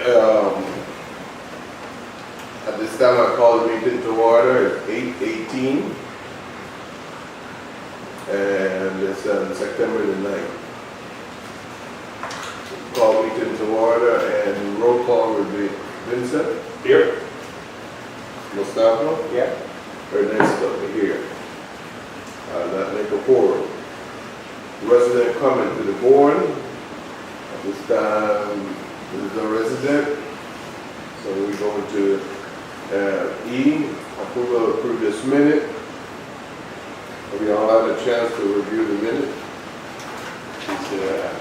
At this time, I call the meeting to order at 8:18, and it's on September the 9th. Call meeting to order, and roll call will be Vincent, Here. Mustafa, Yeah. Ernesto here. That make a quorum. Resident comment to the board. At this time, there's no resident, so we go to E, approval of previous minute. Have we all had a chance to review the minute? Consider that.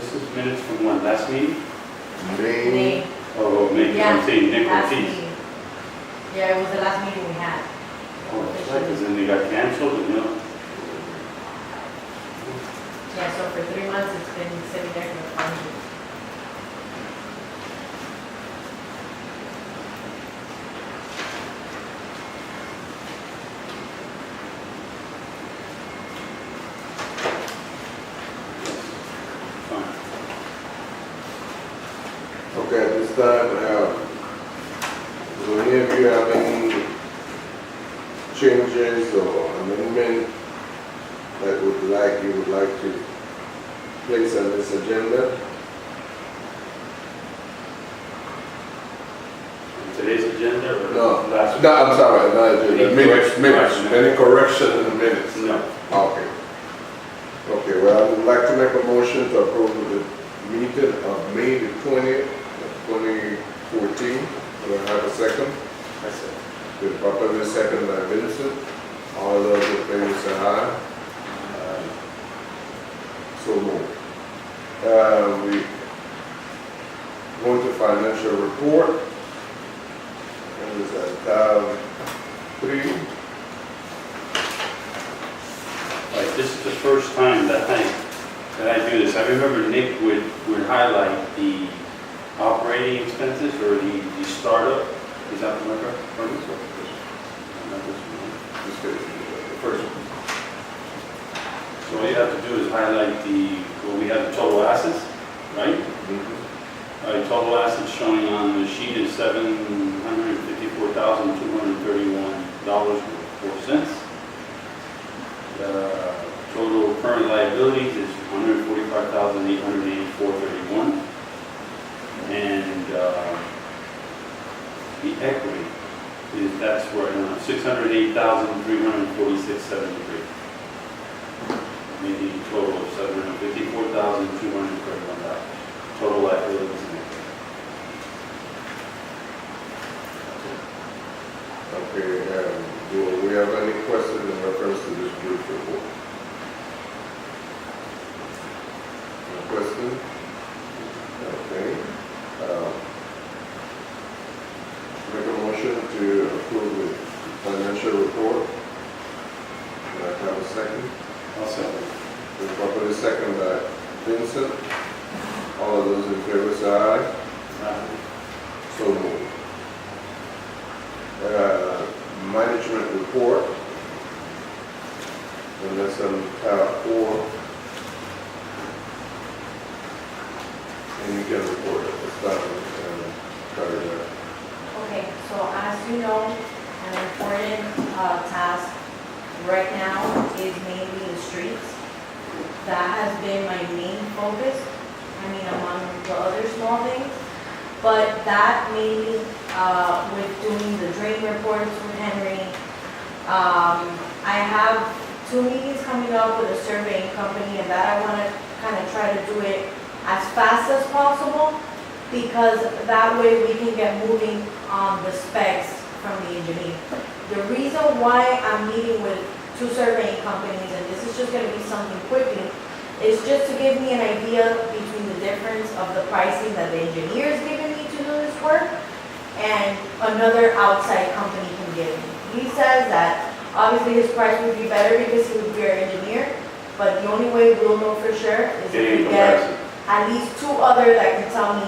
This is minutes from when, last meeting? May, Oh, maybe I'm saying Nick last Ortiz. meeting. Yeah, it was the last meeting we had. Oh, that's right, because then they got canceled, you know? Yeah, so for 3 months, it's been sitting there for fun. Fine. okay, at this time, do any of you have any changes or amendment that you would like to place on this agenda? Today's agenda or No, last? no, I'm sorry, not agenda, Any minutes, correction? any correction in the minutes? No. Okay. Okay, well, I would like to make a motion to approve the meeting of May the 20th, 2014. Do I have a second? I said. Been properly seconded by Vincent. All those in favor say aye. So moved. We go to financial report. And it's at tab 3. Like, this is the first time that I do this. I remember Nick would highlight the operating expenses or the startup. Is that the number? Or this one? Not this one. This is the first one. So all you have to do is highlight well, we have the total assets, right? Total assets showing on the sheet is $754,231.04. The total current liabilities is $145,884.31. And the equity that's right now $608,346.73. Making a total of $754,231. Total liabilities and equity. Okay, do we have any questions in reference to this brief report? No question? Okay. Make a motion to approve the financial report. Can I have a second? I'll second. Been properly seconded by Vincent. All of those in favor say aye. So moved. Management report. And that's on tab 4. And you can report it. It's done. Okay, so as you know, an important task right now is mainly the streets. That has been my main focus, among the other small things. But that mainly, with doing the drain reports with Henry, I have 2 meetings coming up with a surveying company, and that I want to kind of try to do it as fast as possible, because that way we can get moving on the specs from the engineer. The reason why I'm meeting with two surveying companies, and this is just gonna be something quickly. It's just to give me an idea between the difference of the pricing that the engineer is giving me to do this work and another outside company can give me. He says that obviously his price would be better because he would be our engineer, but the only way we'll know for sure is if Getting we get comparison. at least two other that can tell me,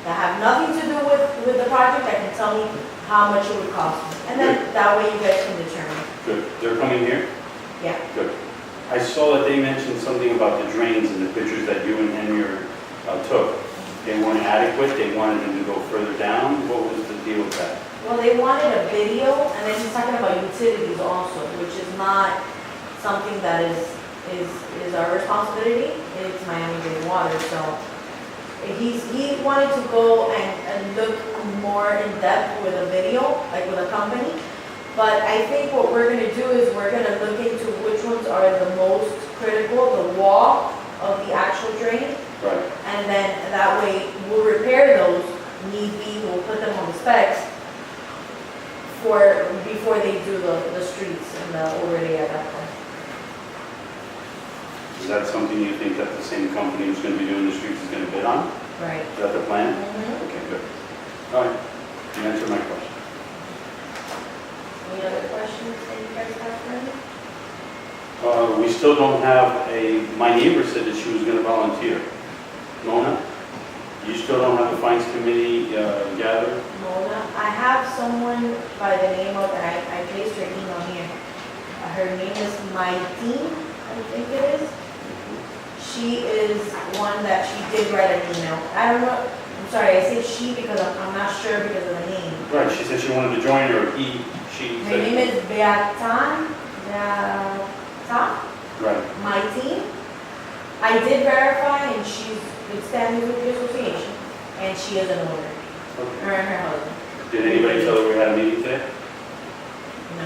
that have nothing to do with the project, that can tell me how much it would cost me. And then that way you guys can determine. Good. They're coming here? Yeah. Good. I saw that they mentioned something about the drains in the pictures that you and Henry took. They weren't adequate, they wanted them to go further down. What was the deal with that? Well, they wanted a video, and then he's talking about utilities also, which is not something that is our responsibility. It's Miami-Dade Water, so he wanted to go and look more in depth with a video, like with a company. But I think what we're gonna do is we're gonna look into which ones are the most critical, the wall of the actual drain. Right. And then that way we'll repair those, need be, we'll put them on the specs before they do the streets and the overlay at that point. Is that something you think that the same company who's going to be doing the streets is going to bid on? Right. Is that the plan? Mhm. Okay, good. All right. You answered my question. Any other questions that you guys have for me? We still don't have my neighbor said that she was going to volunteer. Mona, you still don't have a fines committee gathered? Mona, I have someone by the name of, and I placed her email here. Her name is Maitine, I think it is. She is one that she did write an email. I don't know, I'm sorry, I say she because I'm not sure because of the name. Right, she said she wanted to join or she Her said. name is Beata Right, Maitine. I did verify and she's good standing with the association and she is an owner, okay. her and her husband. Did anybody tell her we had a meeting today? No,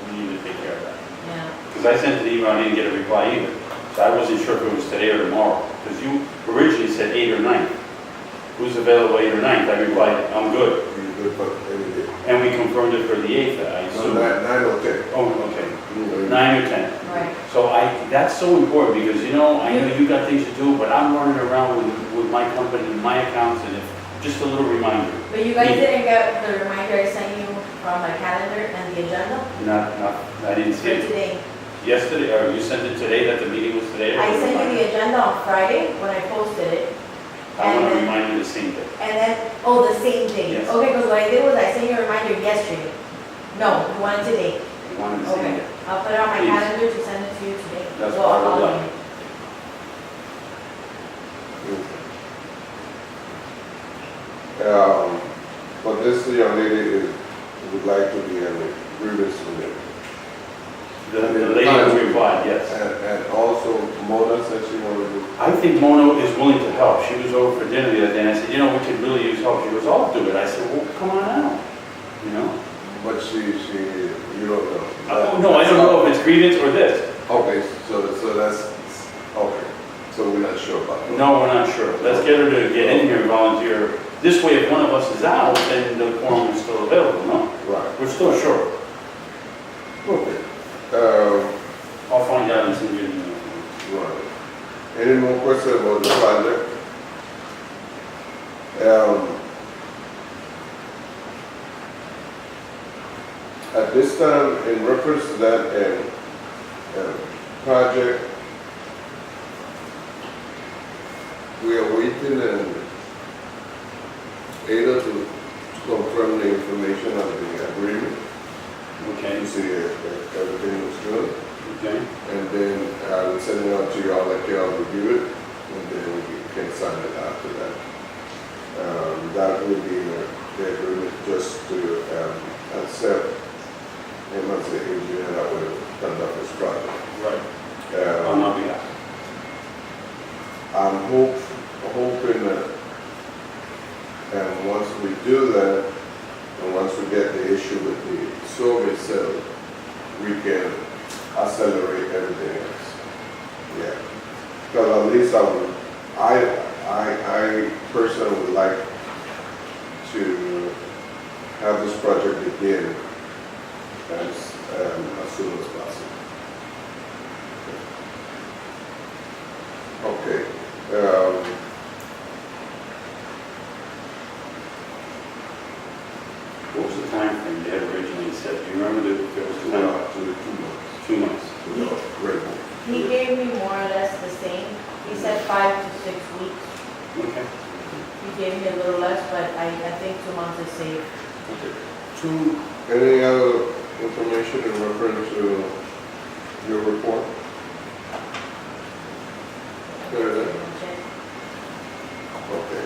We need to take care of that. yeah. Because I sent an email, I didn't get a reply either. So I wasn't sure if it was today or tomorrow. Because you originally said 8 or 9. Who's available 8 or 9? I replied, I'm good. You good for any day. And we confirmed it for the 8th, I No, assume. 9 or 10. Oh, okay. You know, 9 or 10. Right. So that's so important because, I know you got things to do, but I'm running around with my company, my accounts, and just a little reminder. But you guys didn't get the reminder I sent you from my calendar and the agenda I didn't see for it today? yesterday, or you sent it today that the meeting was today? I sent you the agenda on Friday when I posted it. I want to and then- remind you the same thing. And then, oh, the same day. Yes. Okay, because what I did was I sent you a reminder yesterday. No, you wanted today. I wanted the same Okay, thing. I'll put it on my Please. calendar to send it to you today. That's Well, part of I'll the- call you. But this young lady would like to be in the grievance unit. The lady who replied, yes. And also Mona said she wanted to. I think Mona is willing to help. She was over for dinner the other day, and I said, we could really use help. She goes, I'll do it. I said, well, come on out, But you don't know. No, I don't know if it's grievance or this. Okay, so that's, okay, so we're not sure about that. No, we're not sure. Let's get her to get in here and volunteer. This way, if one of us is out, then the quorum is still available, no? Right, We're still short. okay. I'll find out and send you an email. Right. Any more questions about the project? At this time, in reference to that project, we are waiting and Ada to confirm the information of the agreement. Okay, To see if everything was good. okay. And then I will send it out to y'all, let y'all review it, and then we can sign it after that. That will be the agreement just to accept him as the engineer that will conduct this project. Right. On our behalf. I'm hoping that, and once we do that, and once we get the issue with the survey settled, we can accelerate everything else. Yeah. Because at least I personally would like to have this project begin as as soon as possible. Okay. What was the time frame they had originally said? Do you remember if it was 2 months? 2 months. 2 months. Great. He gave me more or less the same. He said 5 to 6 weeks. Okay. He gave me a little less, but I think 2 months is safe. Any other information in reference to your report? Good. Okay.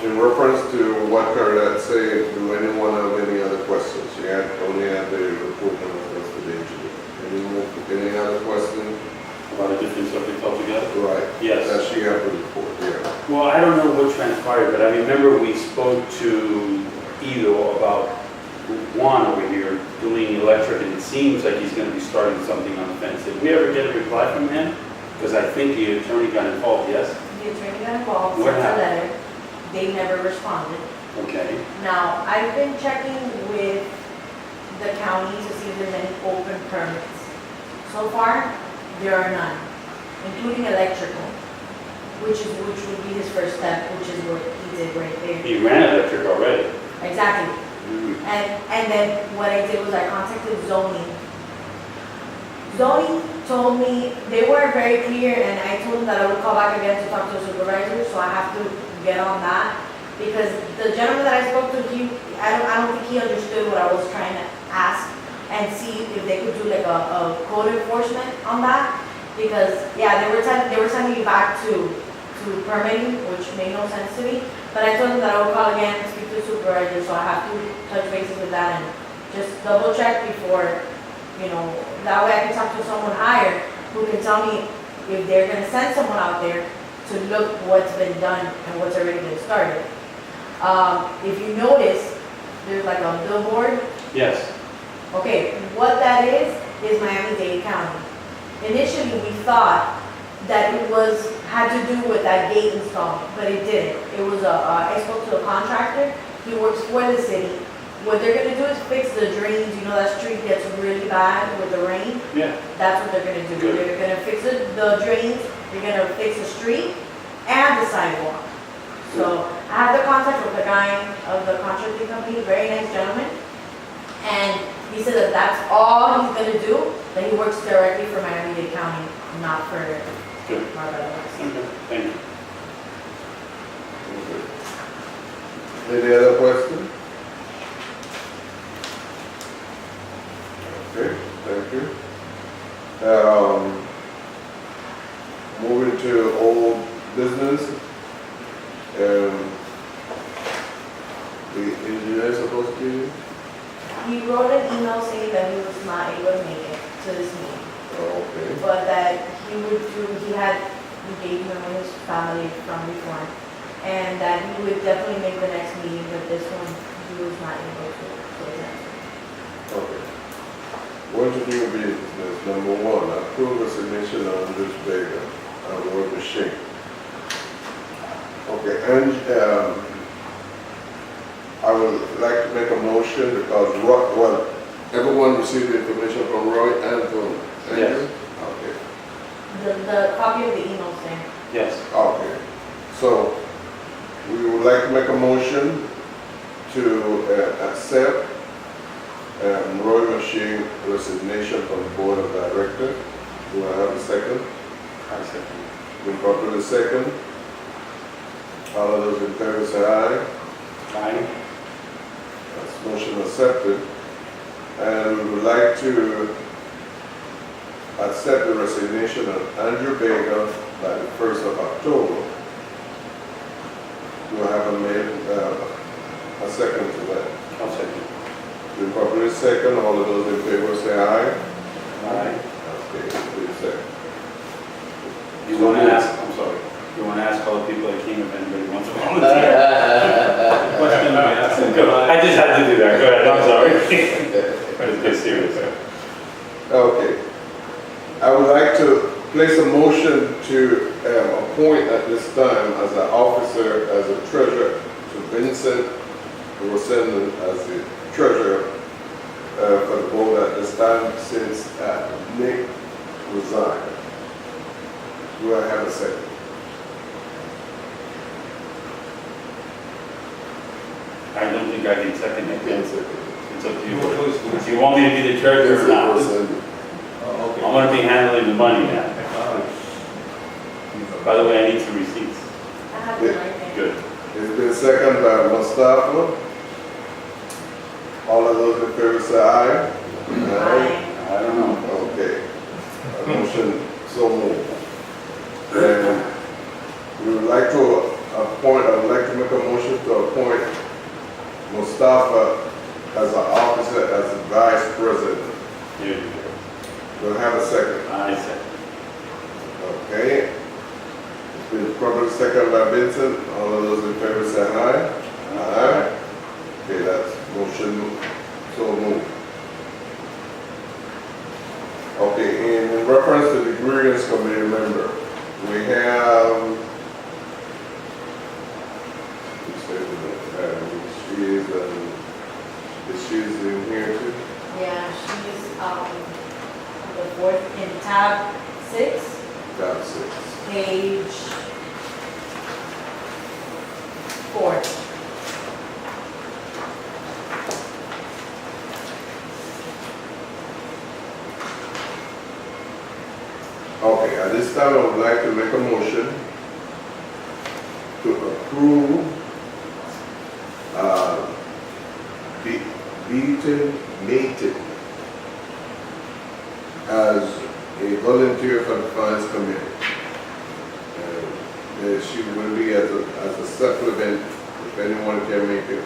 In reference to what Carlette said, do anyone have any other questions? She had only had the report on the investigation. Any other questions? About a different subject altogether? Right. Yes. That she had the report, yeah. Well, I don't know what transpired, but I remember we spoke to Ido about Juan over here doing electric, and it seems like he's going to be starting something on the fence. Did we ever get a reply from him? Because I think the attorney got involved, yes? The attorney got involved, What sent a happened? letter. They never responded. Okay. Now, I've been checking with the county to see if there's any open permits. So far, there are none, including electrical, which would be his first step, which is what he did right there. He ran electric already. Exactly. And then what I did was I contacted zoning. Zoning told me, they weren't very clear, and I told them that I would call back again to talk to the supervisor, so I have to get on that. Because the gentleman that I spoke to, I don't think he understood what I was trying to ask and see if they could do like a code enforcement on that. Because, yeah, they were sending me back to permitting, which made no sense to me. But I told them that I would call again and speak to the supervisor, so I have to touch bases with that and just double check before, that way I can talk to someone higher who can tell me if they're gonna send someone out there to look what's been done and what's already been started. If you notice, there's like a billboard. Yes. Okay, what that is Miami-Dade County. Initially, we thought that it had to do with that gate install, but it didn't. It was I spoke to a contractor, he works for the city. What they're gonna do is fix the drains, that street gets really bad with the rain. Yeah. That's what they're gonna do. Good. They're gonna fix the drains, they're gonna fix the street and the sidewalk. So I had the contact with the guy of the contracting company, very nice gentleman. And he said that that's all he's gonna do, that he works directly for Miami-Dade County, not for Good. Barbados. Okay. Thank you. Any other questions? Okay, thank you. Moving to old business. The engineer is supposed to be? He wrote an email saying that he was not able to make it to this meeting, Oh, okay. but that he gave him his family from before, and that he would definitely make the next meeting, but this one, he was not able to attend. Okay. Going to new business, number 1, approve resignation of Andrews Vega, work machine. Okay, and I would like to make a motion because everyone received the information from Roy and from Andrew? Yes. Okay. The copy of the email saying, Yes. Okay, so we would like to make a motion to accept Roy Machine resignation from the Board of Directors. Do I have a second? I second. Been properly second. All of those in favor say aye. Aye. That's motion accepted. And we would like to accept the resignation of Andrew Vega by the 1st of October. Do I have a second to that? I'll second. Been properly second. All of those in favor say aye. Aye. Okay, please second. You want to ask, I'm sorry, you want to ask all the people that came if anybody wants to volunteer? Question I asked. Go. I just had to do that, go ahead, I'm sorry. Let's get serious. Okay. I would like to place a motion to appoint at this time as an officer, as a treasurer to Vincent Rosen as the treasurer for the board at this time since Nick resigned. Do I have a second? I don't think I can second it. Yes, sir. It's up to you. If you want me to be the treasurer or not, I'm gonna be handling the money now. By the way, I need some receipts. I have it right there. Good. It's been seconded by Mustafa. All of those in favor say aye. Aye. I don't know. Okay. A motion so moved. And we would like to appoint, I would like to make a motion to appoint Mustafa as an officer, as a vice president. Here you Do I have a second? go. I second. Okay. It's been properly seconded by Vincent. All of those in favor say aye. Aye. Okay, that's motion so moved. Okay, in reference to the grievance committee member, we have, she's in here too? Yeah, she's, the fourth in tab 6, Tab 6. page 4. Okay, at this time, I would like to make a motion to approve Beaton Maton as a volunteer for the finance committee. She will be as a supplement, if anyone can make it,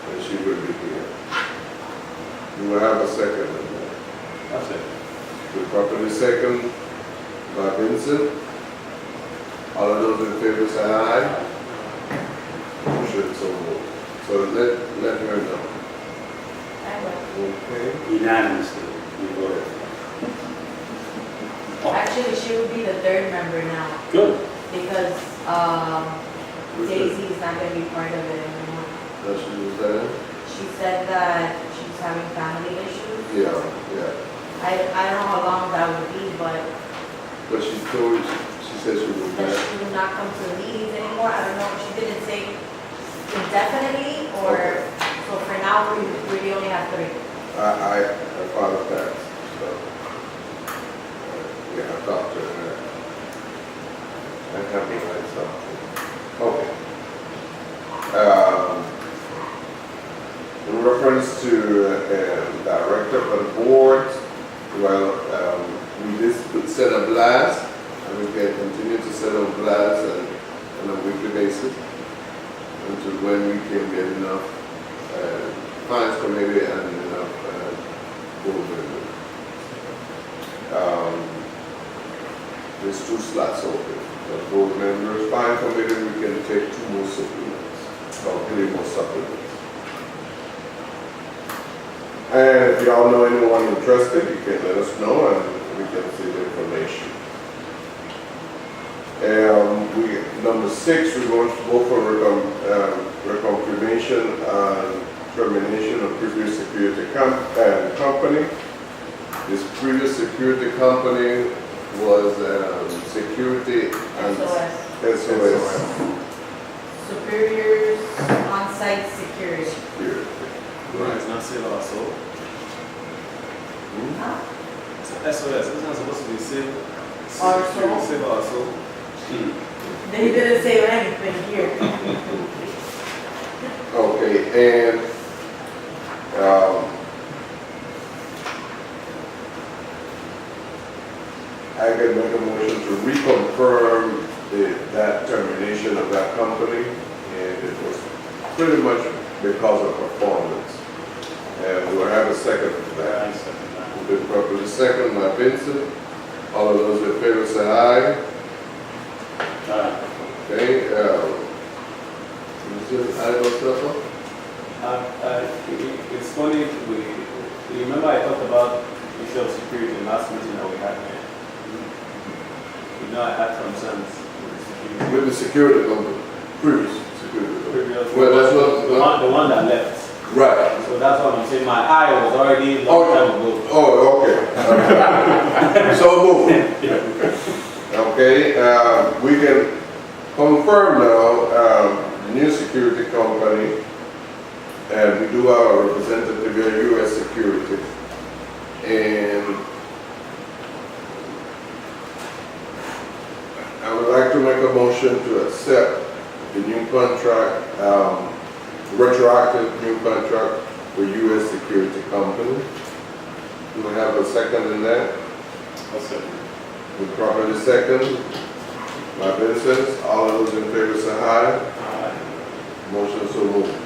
and she will be here. Do I have a second on that? That's it. The properly second by Vincent. All of those in favor say aye. Motion so moved. So let her know. I will. Okay. Unanimously, we voted. Actually, she will be the third member now, Good. because, Daisy is not gonna be part of it anymore. That she was there? She said that she's having family issues. Yeah, yeah. I don't know how long that would be, but But she told, she said she was that there. she would not come to the meetings anymore. I don't know, she didn't say indefinitely, or, so for now, we really only have 3. I found a fax, so. Yeah, I talked to her. I have the right stuff. Okay. In reference to director for the boards, well, we just set a blast, and we can continue to set a blast on a weekly basis until when we can get enough finance committee and enough board members. There's 2 slots open. The board members, finance committee, we can take 2 more supplements, or 3 more supplements. And if y'all know anyone interested, you can let us know and we can see the information. Number 6, we're going to go for reconfirmation and termination of previous security company. This previous security company was security and SOS. Superiors on-site security. Security. Right, it's not save our soul. Huh? It's SOS, it's not supposed to be save. Our soul? Save our soul. They didn't say anything here. Okay, and I can make a motion to reconfirm that termination of that company, and it was pretty much because of performance. And we'll have a second for that. I second that. Been properly second by Vincent. All of those in favor say aye. Okay, Mr. Mustafa? It's funny, you remember I talked about issue of security in the last meeting that we had here? You know, I had concerns with the security company, previous security company. Previous- Well, that's what, The one that left. right. So that's what I'm saying, my eye was already a long time ago. Oh, okay. So move. Okay, we can confirm now, the new security company, and we do have a representative here, U.S. Security. And I would like to make a motion to accept the new contract, retroactive new contract for U.S. Security Company. Do we have a second in that? I'll second. We properly second. My Vincent, all of those in favor say aye. Motion so moved.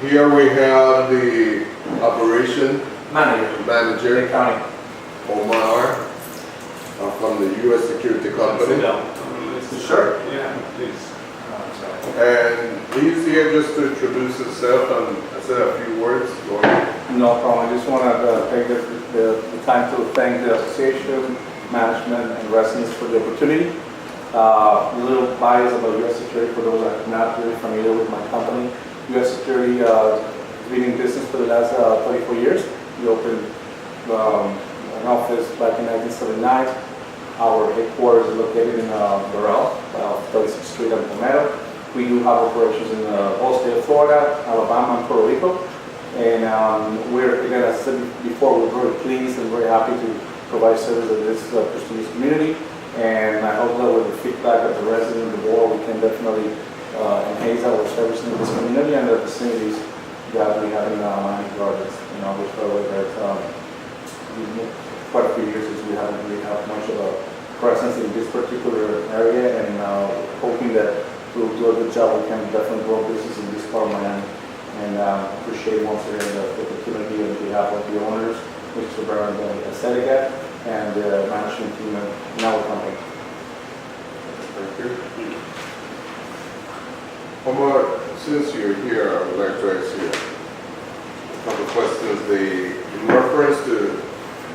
Here we have the operation manager, County. Omar, from the U.S. Security Company. Sit down. Sure. Yeah, please. And he's here just to introduce himself and say a few words. Go ahead. No problem. I just want to take the time to thank the association, management, and residents for the opportunity. A little bias about U.S. Security for those that are not really familiar with my company. U.S. Security has been in business for the last 34 years. We opened an office back in 1979. Our headquarters is located in Burrell, 36th Street and Palmetto. We do have operations in the whole state of Florida, Alabama, and Puerto Rico. And we're, again, as I said before, we're very pleased and very happy to provide service to this prestigious community. And I hope that with the feedback of the residents and the board, we can definitely enhance our service in this community and the facilities that we have in Miami Gardens. You know, which are quite a few years since we haven't really had much of a presence in this particular area, and hoping that we'll do a good job. We can definitely grow business in this part of Miami, and appreciate once again the opportunity on behalf of the owners, Mr. Baron Sedegat, and the management team in our company. Thank you. Omar, since you're here, I would like to ask you a couple of questions. In reference to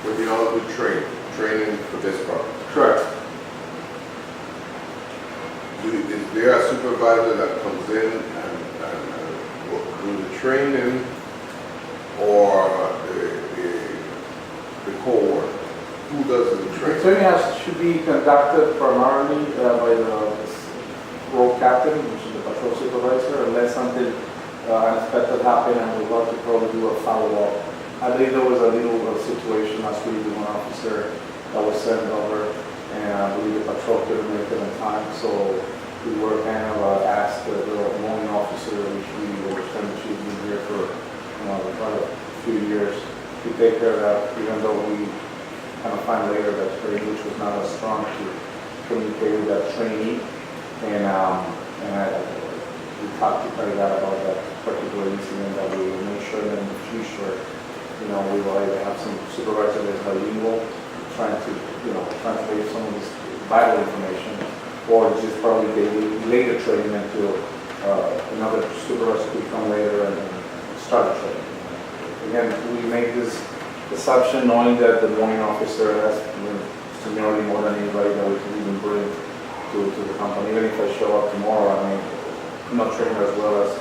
with the all the training for this part. Correct. Is there a supervisor that comes in and will do the training, or the core? Who does the The training? training should be conducted primarily by the role captain, which is the patrol supervisor, unless something unexpected happened and we want to probably do a follow-up. I believe there was a little situation last week with one officer that was sent over, and I believe the patrol couldn't make it on time, so we were kind of asked the mowing officer, which we understand that she's been here for quite a few years, to take care of that, even though we kind of find later that her English was not as strong to communicate with that trainee, and we talked to her about that particular incident, that we will make sure that in the future, we will either have some supervisor that's bilingual, trying to, translate some of this vital information, or just probably delay the training until another supervisor could come later and start the training. Again, we made this assumption knowing that the morning officer has seniority more than anybody that we can even bring to the company. Even if I show up tomorrow, I'm not trained as well as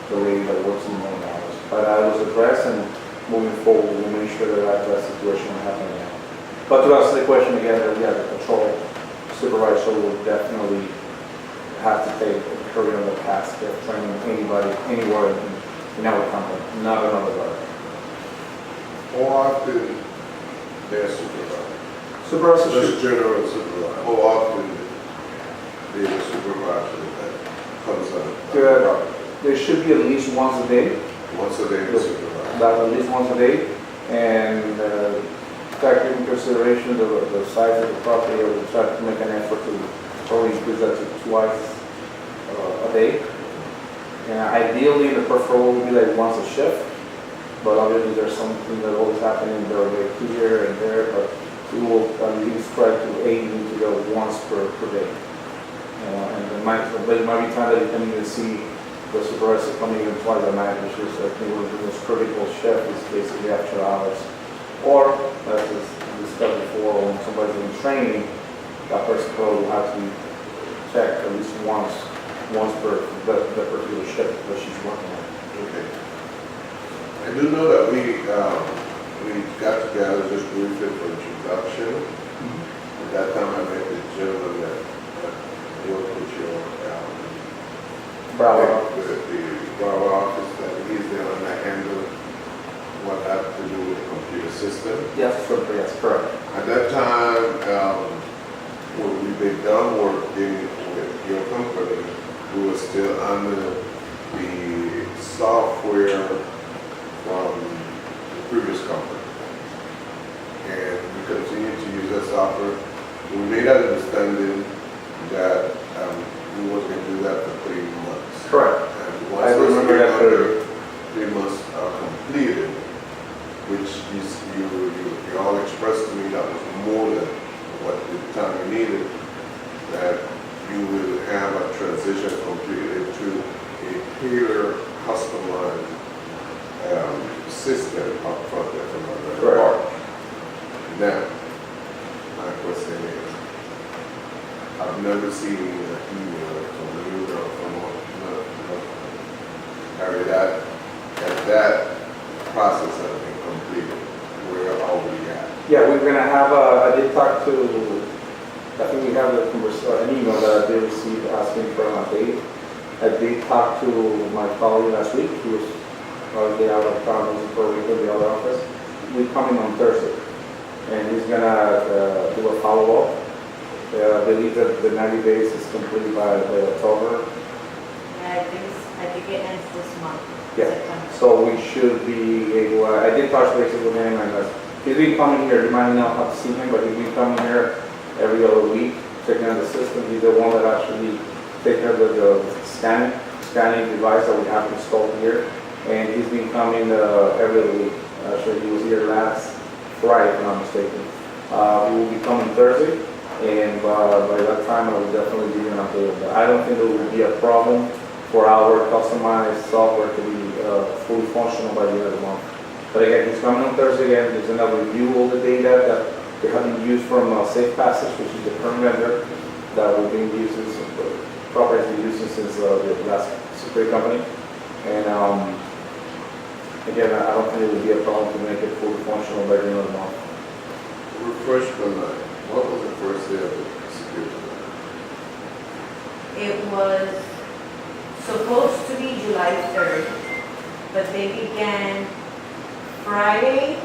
the lady that works in the morning hours. But I was addressed, and moving forward, we'll make sure that that situation will happen again. But to answer the question again, the patrol supervisor will definitely have to carry on the task of training anybody, anywhere in our company, not another guard. How often they're supervised? Supervisor Just general supervisor. How often the supervisor that comes on? There should be at least once a day. Once a day to supervise. At least once a day, and taking into consideration the size of the property, I will try to make an effort to probably increase that to twice a day. And ideally, the preferable would be like once a shift, but obviously there's something that always happening there here and there, but we will at least try to aim to go once per day. And there might be time that you can even see the supervisor coming in twice a night, which is, I think, one of the most critical shift is basically after hours. Or, as discussed before, when somebody's in training, that person probably will have to check once per the particular shift that she's working on. Okay. I do know that we got together just briefly for introduction. At that time, I met the gentleman that worked with your, Bravo. the Bravo office, that he's the one that handled what had to do with the computer system. Yes, correct. At that time, when we been done working with your company, we were still under the software from the previous company. And we continued to use that software. We made an understanding that we was going to do that for 3 months. Correct. And I once those remember that clearly. 3 months are completed, which you all expressed to me that was more than what the time you needed, that you will have a transition completely to a clear, customized system up front there from the Correct. part. Now, my question is, I've never seen an email from you or from Harry that process has been completed. Where are we at? Yeah, we're gonna have, I did talk to, I think we have an email that I did receive asking for an update. I did talk to my colleague last week, he was probably out of town for a week in the other office. We're coming on Thursday, and he's gonna do a follow-up. I believe that the 90 days is completed by October. Yeah, I think it ends this month, Yeah. September. So we should be able, I did touch base with him, and he's been coming here, you might not have seen him, but he's been coming here every other week, checking out the system. He's the one that actually takes care of the scanning device that we have installed here. And he's been coming every other week. Actually, he was here last Friday, if I'm not mistaken. We will be coming Thursday, and by that time, I will definitely give you an update on that. I don't think there will be a problem for our customized software to be fully functional by the end of the month. But again, he's coming on Thursday again. He's going to review all the data that they have been used from Safe Passage, which is the current vendor that we've been using, properties we've been using since the last security company. And again, I don't think it would be a problem to make it fully functional by the end of the month. Refresh my mind. What was the first day of the security? It was supposed to be July 3rd, but they began Friday.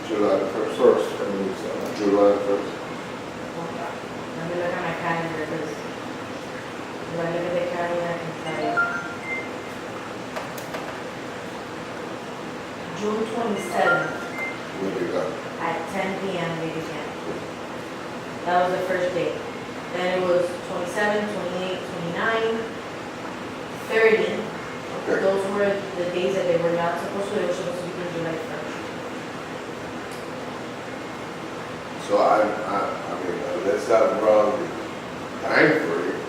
July the 1st? First, I believe so. July the 1st. Hold on. Let me look at my calendar because if I look at the calendar, I can tell you. June 27th When they got it. at 10 p.m. they began. That was the first day. Then it was 27, 28, 29, 30. Okay. Those were the days that they were not supposed to, they were supposed to begin July 1st. So I mean, let's not wrong time frame.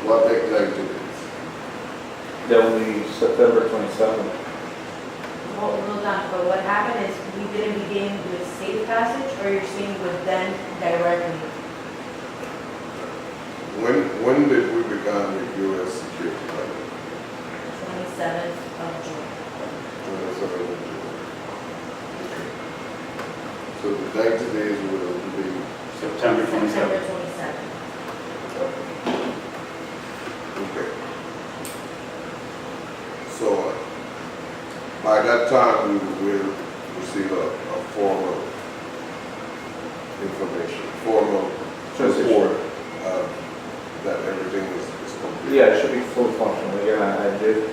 What they like to do. That will be September 27th. Hold on, but what happened is we didn't begin with Safe Passage, or you're saying with them directly? When did we begin with U.S. security? 27th of June. So the 90 days will be September 27th. September 27th. okay. So by that time, we will receive a formal information, formal report that everything is complete. Yeah, it should be fully functional. Again, I did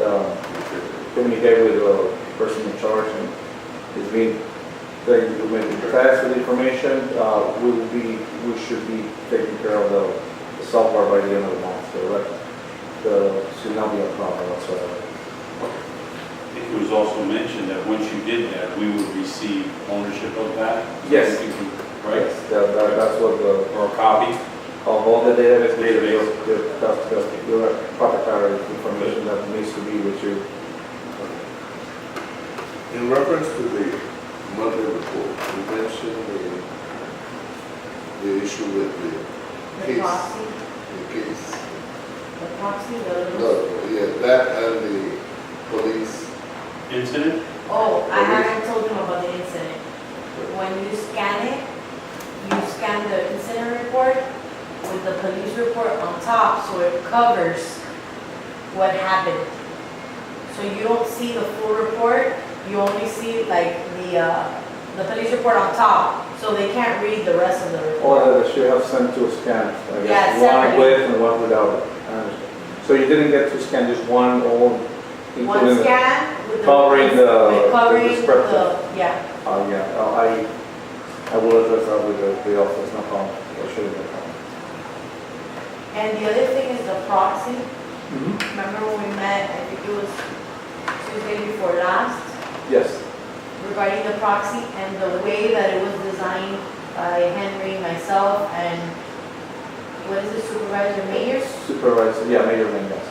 communicate with the person in charge, and it's been, when we transfer the information, we should be taking care of the software by the end of the month. So that should not be a problem whatsoever. It was also mentioned that once you did that, we would receive ownership of that. Yes. Right? Yes, that's what Or a copy. of all the database, Database. the proprietary information that needs to be with you. In reference to the monthly report, you mentioned the issue with the The case, policy, the case? The proxy, the No, yeah, that and the police. Incident? Oh, I haven't told him about the incident. When you scan it, you scan the incident report with the police report on top, so it covers what happened. So you don't see the full report, you only see like the police report on top, so they can't read the rest of the report. Or they should have sent two scans, I Yeah, guess, one separately. with and one without it. I understand. So you didn't get to scan just one old, One including the... scan with the. Covering the- with covering the description. yeah. Oh, yeah, oh, I will address that with the office, no problem. That shouldn't be a problem. And the other thing is the proxy. Mhm. Remember when we met, I think it was Tuesday before last, Yes, regarding the proxy and the way that it was designed by Henry, myself, and what is it, Supervisor Mayers? supervisor, yeah, Mayor Mendez.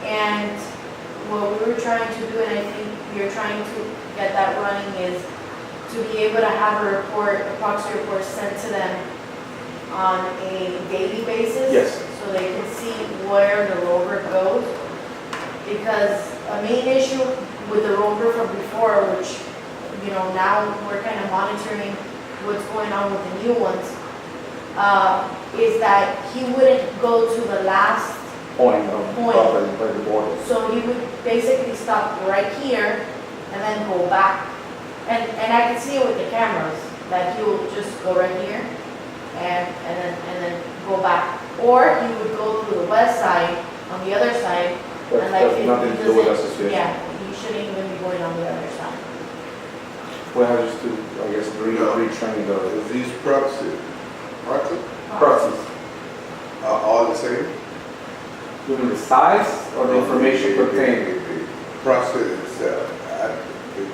And what we were trying to do, and I think we are trying to get that running, is to be able to have a report, a proxy report sent to them on a daily basis. Yes. So they can see where the rover goes. Because a main issue with the rover from before, which, you know, now we're kind of monitoring what's going on with the new ones, is that he wouldn't go to the last. Point of Point. property by the border. So he would basically stop right here and then go back. And I can see it with the cameras, that he will just go right here and then go back. Or he would go through the west side, on the other side, But and like that's if nothing he to do with doesn't, association. yeah, he shouldn't even be going on the other side. We have just to, I guess, No. retrain the Is these proxies process. are all the same? You mean the size or the information contained? The proxy itself.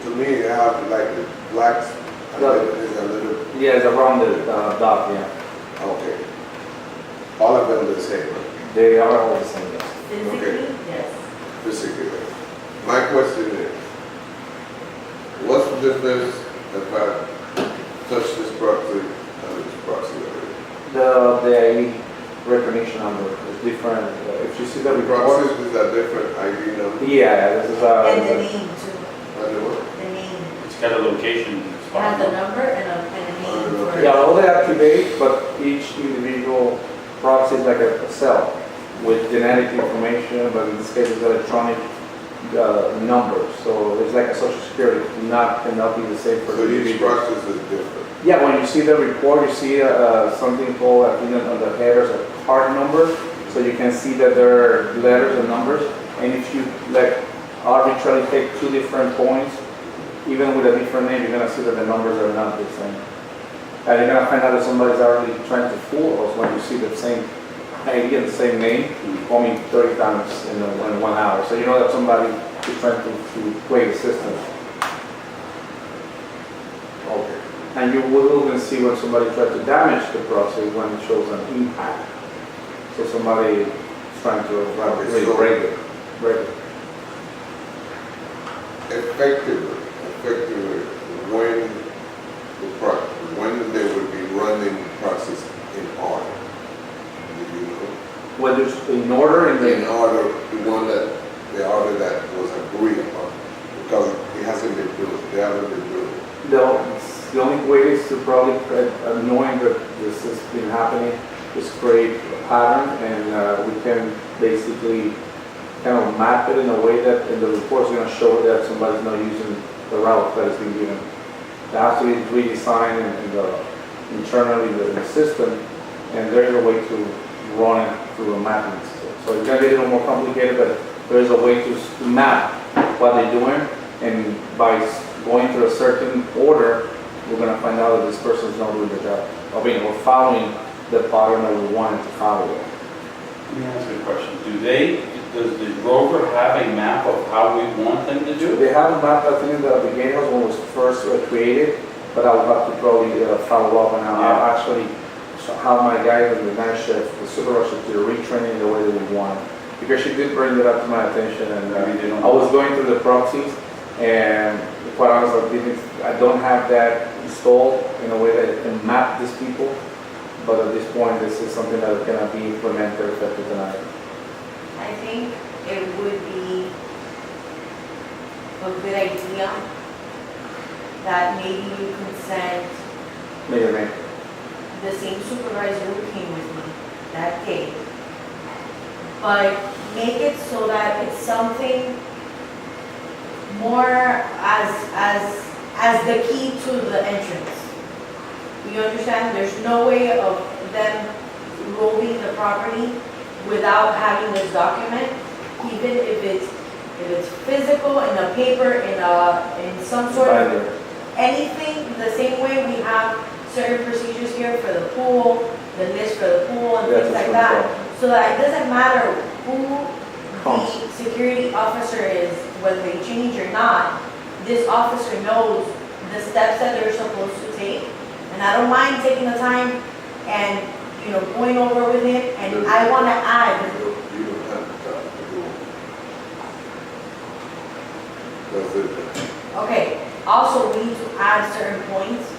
To me, they have like the blacks, and Yeah. then there's a little, Yeah, it's a rounded dot, yeah. okay. All of them the same, They are all the same, yes. Physically, yes. physically. My question is, what's the difference if I touch this proxy and this proxy already? The ID recognition number is different. If you see the report, Proxies is a different ID number. yeah, this is And the a, name too, And the what? the name. It's got a location It spot. has a number and a name for it. yeah, all they activate, but each individual proxy is like a cell with genetic information, but in this case it's electronic numbers. So it's like a social security, cannot be the same for So the each individual. proxy is different. Yeah, when you see the report, you see something called, I think on the headers, a card number. So you can see that there are letters and numbers. And if you like arbitrarily take two different points, even with a different name, you're gonna see that the numbers are not the same. And you're gonna find out that somebody's already trying to fool us when you see the same ID and the same name, call me 30 times in 1 hour. So you know that somebody is trying to play the system. Okay. And you will even see when somebody tried to damage the proxy when it shows an impact. So somebody is trying to really so- break it. Effectively, when they would be running proxies in order. Do you know? Whether it's in order in In the, order, the order that was agreed upon, because it hasn't been doing, they haven't been doing. the only way is to probably, knowing that this has been happening, is create a pattern and we can basically kind of map it in a way that in the report is going to show that somebody's not using the route that has been given. It has to be redesigned internally in the system, and there's a way to run it through a mapping system. So it's going to be a little more complicated, but there's a way to map what they're doing, and by going through a certain order, we're going to find out that this person's not doing the job. I mean, we're following the pattern that we wanted to follow. Let me ask you a question. Does the rover have a map of how we want them to do it? They have a map, I think, in the gatehouse when it was first created, but I will have to probably follow up and I'll actually have my guy and the night chef, the supervisor, to retraining the way that we want it. Because she did bring it up to my attention, and I was going through the proxies, and quite honestly, I don't have that installed in a way that it can map these people. but at this point, this is something that cannot be implemented effective tonight. I think it would be a good idea that maybe you can send Mayor, May. the same supervisor who came with me that day. But make it so that it's something more as the key to the entrance. You understand? There's no way of them roving the property without having this document, even if it's physical, in a paper, in some sort of Binder. anything, the same way we have certain procedures here for the pool, the list for the pool and That's things like what that. I'm So that it doesn't matter who Comes. the security officer is, whether they change or not, this officer knows the steps that they're supposed to take. And I don't mind taking the time and, going over with him, and I want to add, You don't have to talk to do it. That's it. okay, also we need to add certain points.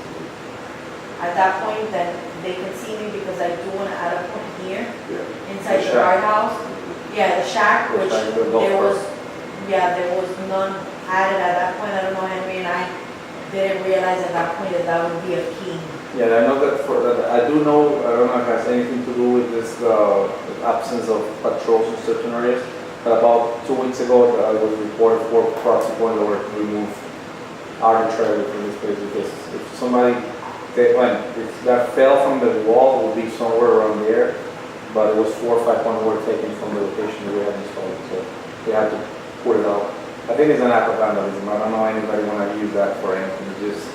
At that point, then they can see me because I do want to add a point here Yeah. inside The the shack. guardhouse. Yeah, the shack, The which shack, the golf there was, course. there was none added at that point. I don't know, Henry and I didn't realize at that point that that would be a key. Yeah, I know that I do know, I don't know if it has anything to do with this, absence of patrols in certain areas. But about 2 weeks ago, I was reported for crossing point that were removed arbitrarily from this place because if somebody, if that fell from the wall, it would be somewhere around there. But it was 4 or 5 points were taken from the location that we had installed, so we had to put it out. I think it's an act of vandalism. I don't know anybody want to use that for anything, just,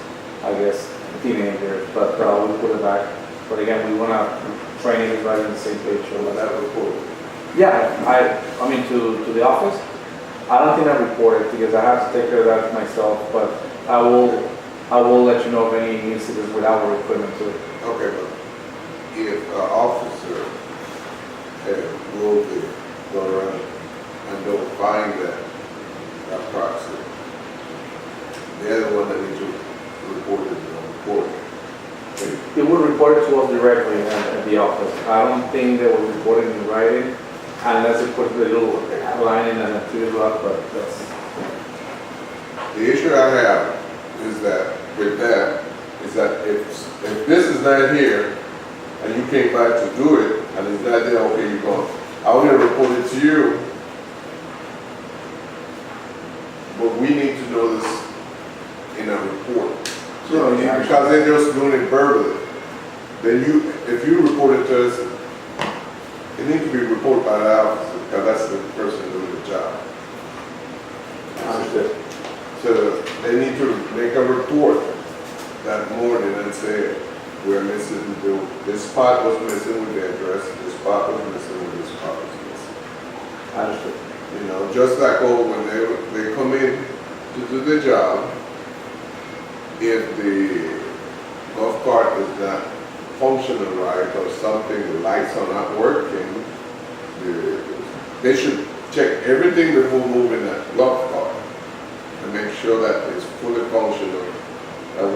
I guess, teenagers, but we put it back. But again, we want to train everybody on the same page. So Well, that report. yeah, I mean, to the office, I don't think I reported because I have to take care of that myself, but I will let you know of any incidents with our equipment too. Okay, but if an officer had moved there, go around and don't find that proxy, they're the one that needs to report it on report. They will report it to us directly at the office. I don't think they will report it in writing unless they put the little line in an activity log, but that's, The issue I have is that, with that, is that if this is not here, and you came back to do it, and it's not there, okay, you're going, I want to report it to you. But we need to know this in a report. Sure, yeah. Because they're just doing it verbally. Then if you report it to us, it needs to be reported by the officer, because that's the person doing the job. understood. So they need to make a report that morning and say, we're missing, this spot was missing with the address, this spot was missing with this spot was missing. Understood. Just like when they come in to do the job, if the golf cart is not functioning right or something, the lights are not working, they should check everything before moving that golf cart and make sure that it's fully functional.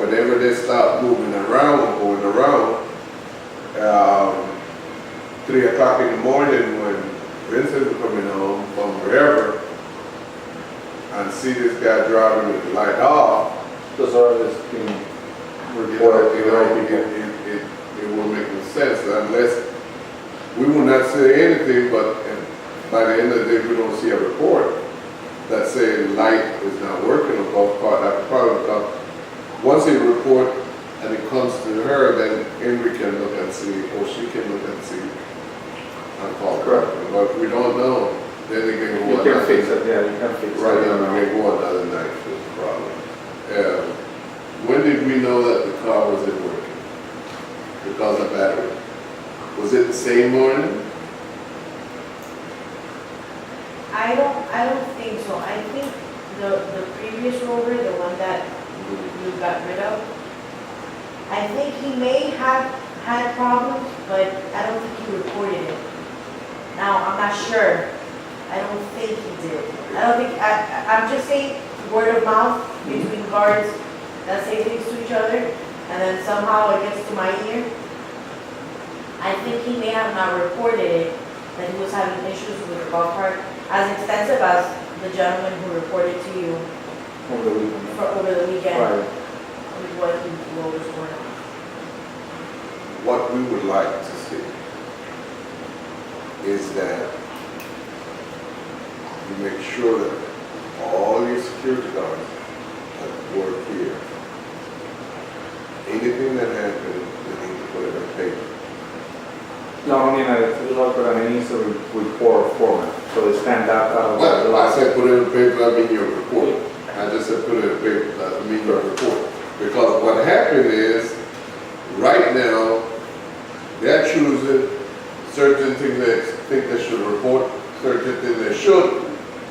Whenever they start moving around or going around, 3 o'clock in the morning when Vincent is coming home from wherever and see this guy driving with the light off, Those are just being reported to the right people. it will make no sense unless, we will not say anything, but by the end of the day, we don't see a report that say light is not working on golf cart, that probably come. Once they report and it comes to her, then Henry can look and see, or she can look and see and call her. But if we don't know, then they can You go can another. fix it, yeah, you can fix it. Right now, we may go another night with the problem. When did we know that the car wasn't working? Because of battery. Was it the same morning? I don't think so. I think the previous rover, the one that you got rid of, I think he may have had problems, but I don't think he reported it. Now, I'm not sure. I don't think he did. I'm just saying word of mouth between guards that say things to each other, and then somehow it gets to my ear. I think he may have not reported it, that he was having issues with the golf cart, as extensive as the gentleman who reported to you Over the weekend. over the weekend, Right. with what was going on. What we would like to see is that you make sure that all your security guards that work here, anything that happens, they need to put it on paper. Not only in a field, but it needs to report format, so they stand out of the Well, I lot. said put it in paper, I mean your report. I just said put it in paper, I mean your report. Because what happened is, right now, they're choosing certain things they think they should report, certain things they should.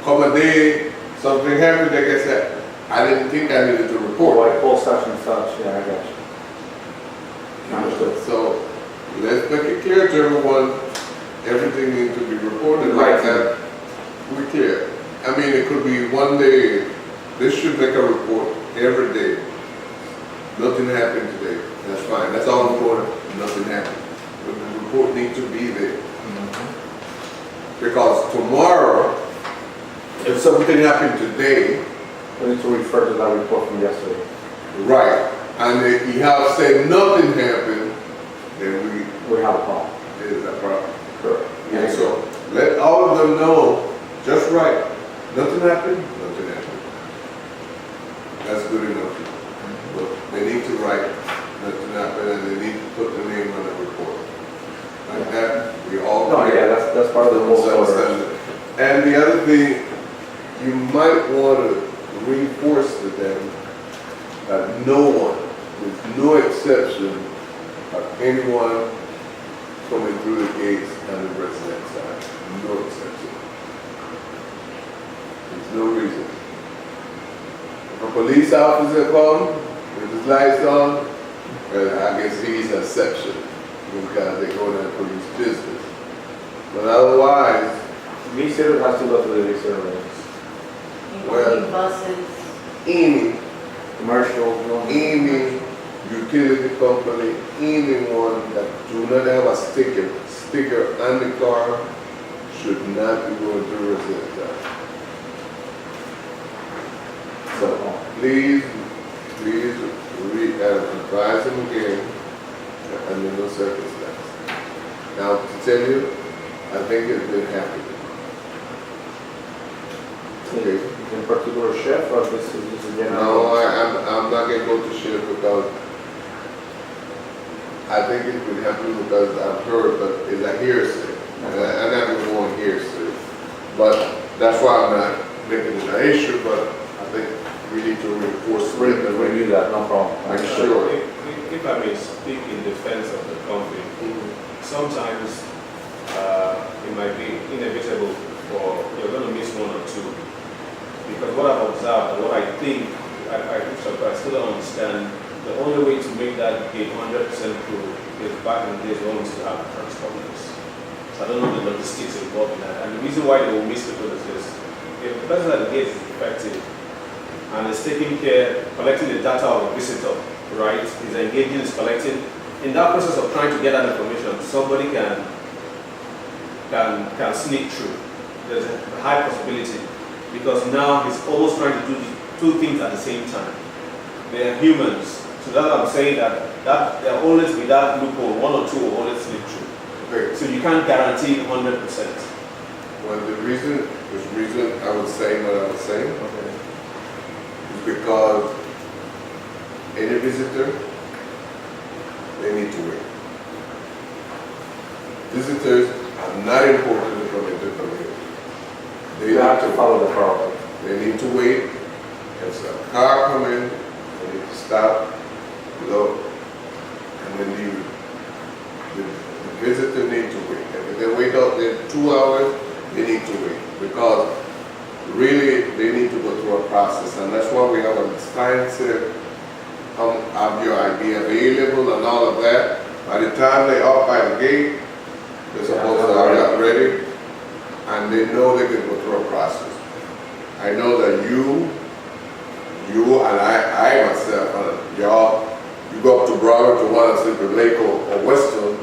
Come a day, something happened, they get said, I didn't think I needed to report. Like full such and such, yeah, I got you. Understood. So, let's make it clear to everyone, everything needs to be reported like that. We clear. I mean, it could be one day, this should make a report every day. Nothing happened today, that's fine, that's all important, nothing happened. But the report needs to be there. Because tomorrow, if something happened today, We need to refer to that report from yesterday. right, and if you have said nothing happened, then We have a problem. there's a problem. Correct. And so, let all of them know, just right, nothing happened, nothing happened. That's good enough. But they need to write, nothing happened, and they need to put the name on the report. Like that, we all. No, yeah, that's part of the whole order. Understand it. And the other thing, you might want to reinforce to them that no one, with no exception of anyone coming through the gates on the resident side, no exception. There's no reason. If a police officer comes with his lights on, well, I guess he's an exception because they go to the police business. But otherwise, Visitor has to go through the visitor lanes. Including buses. any Commercial, any utility company, anyone that do not have a sticker on the car should not be going through resident drive. So please advise them again under no circumstance. Now, to tell you, I think it's been happening. Okay. in particular chef, or this is a general? No, I'm not gonna go to shift because I think it would happen because I've heard, but it's a hearsay. And I'm not gonna go on hearsay. But that's why I'm not making it an issue, but I think we need to reinforce it. Review that, no problem. I'm sure. If I may speak in defense of the company, sometimes it might be inevitable for you're going to miss one or two. Because what I've observed and what I think, I still don't understand, the only way to make that gate 100% true is back in the days when we used to have transponders. So I don't know the logistics involved in that. And the reason why they will miss people is this: if the person at the gate is effective and is taking care, collecting the data of the visitor, right, is engaging, is collecting, in that process of trying to get that information, somebody can sneak through. There's a high possibility because now he's almost trying to do two things at the same time. They are humans, so that's what I'm saying, that there will always be that loophole, one or two will always slip through. Okay. So you can't guarantee 100%. Well, the reason I was saying what I was saying is because any visitor, they need to wait. Visitors are not important to come into the community. They You have need to follow the protocol. They need to wait. If a car come in, they need to stop, look, and then leave. The visitor need to wait. If they wait out there 2 hours, they need to wait. Because really, they need to go through a process. And that's why we have a extensive have your ID available and all of that. By the time they up by the gate, they're supposed to have that ready. And they know they can go through a process. I know that you and I myself, y'all, you go up to Broward to want to sleep in Lake or Western,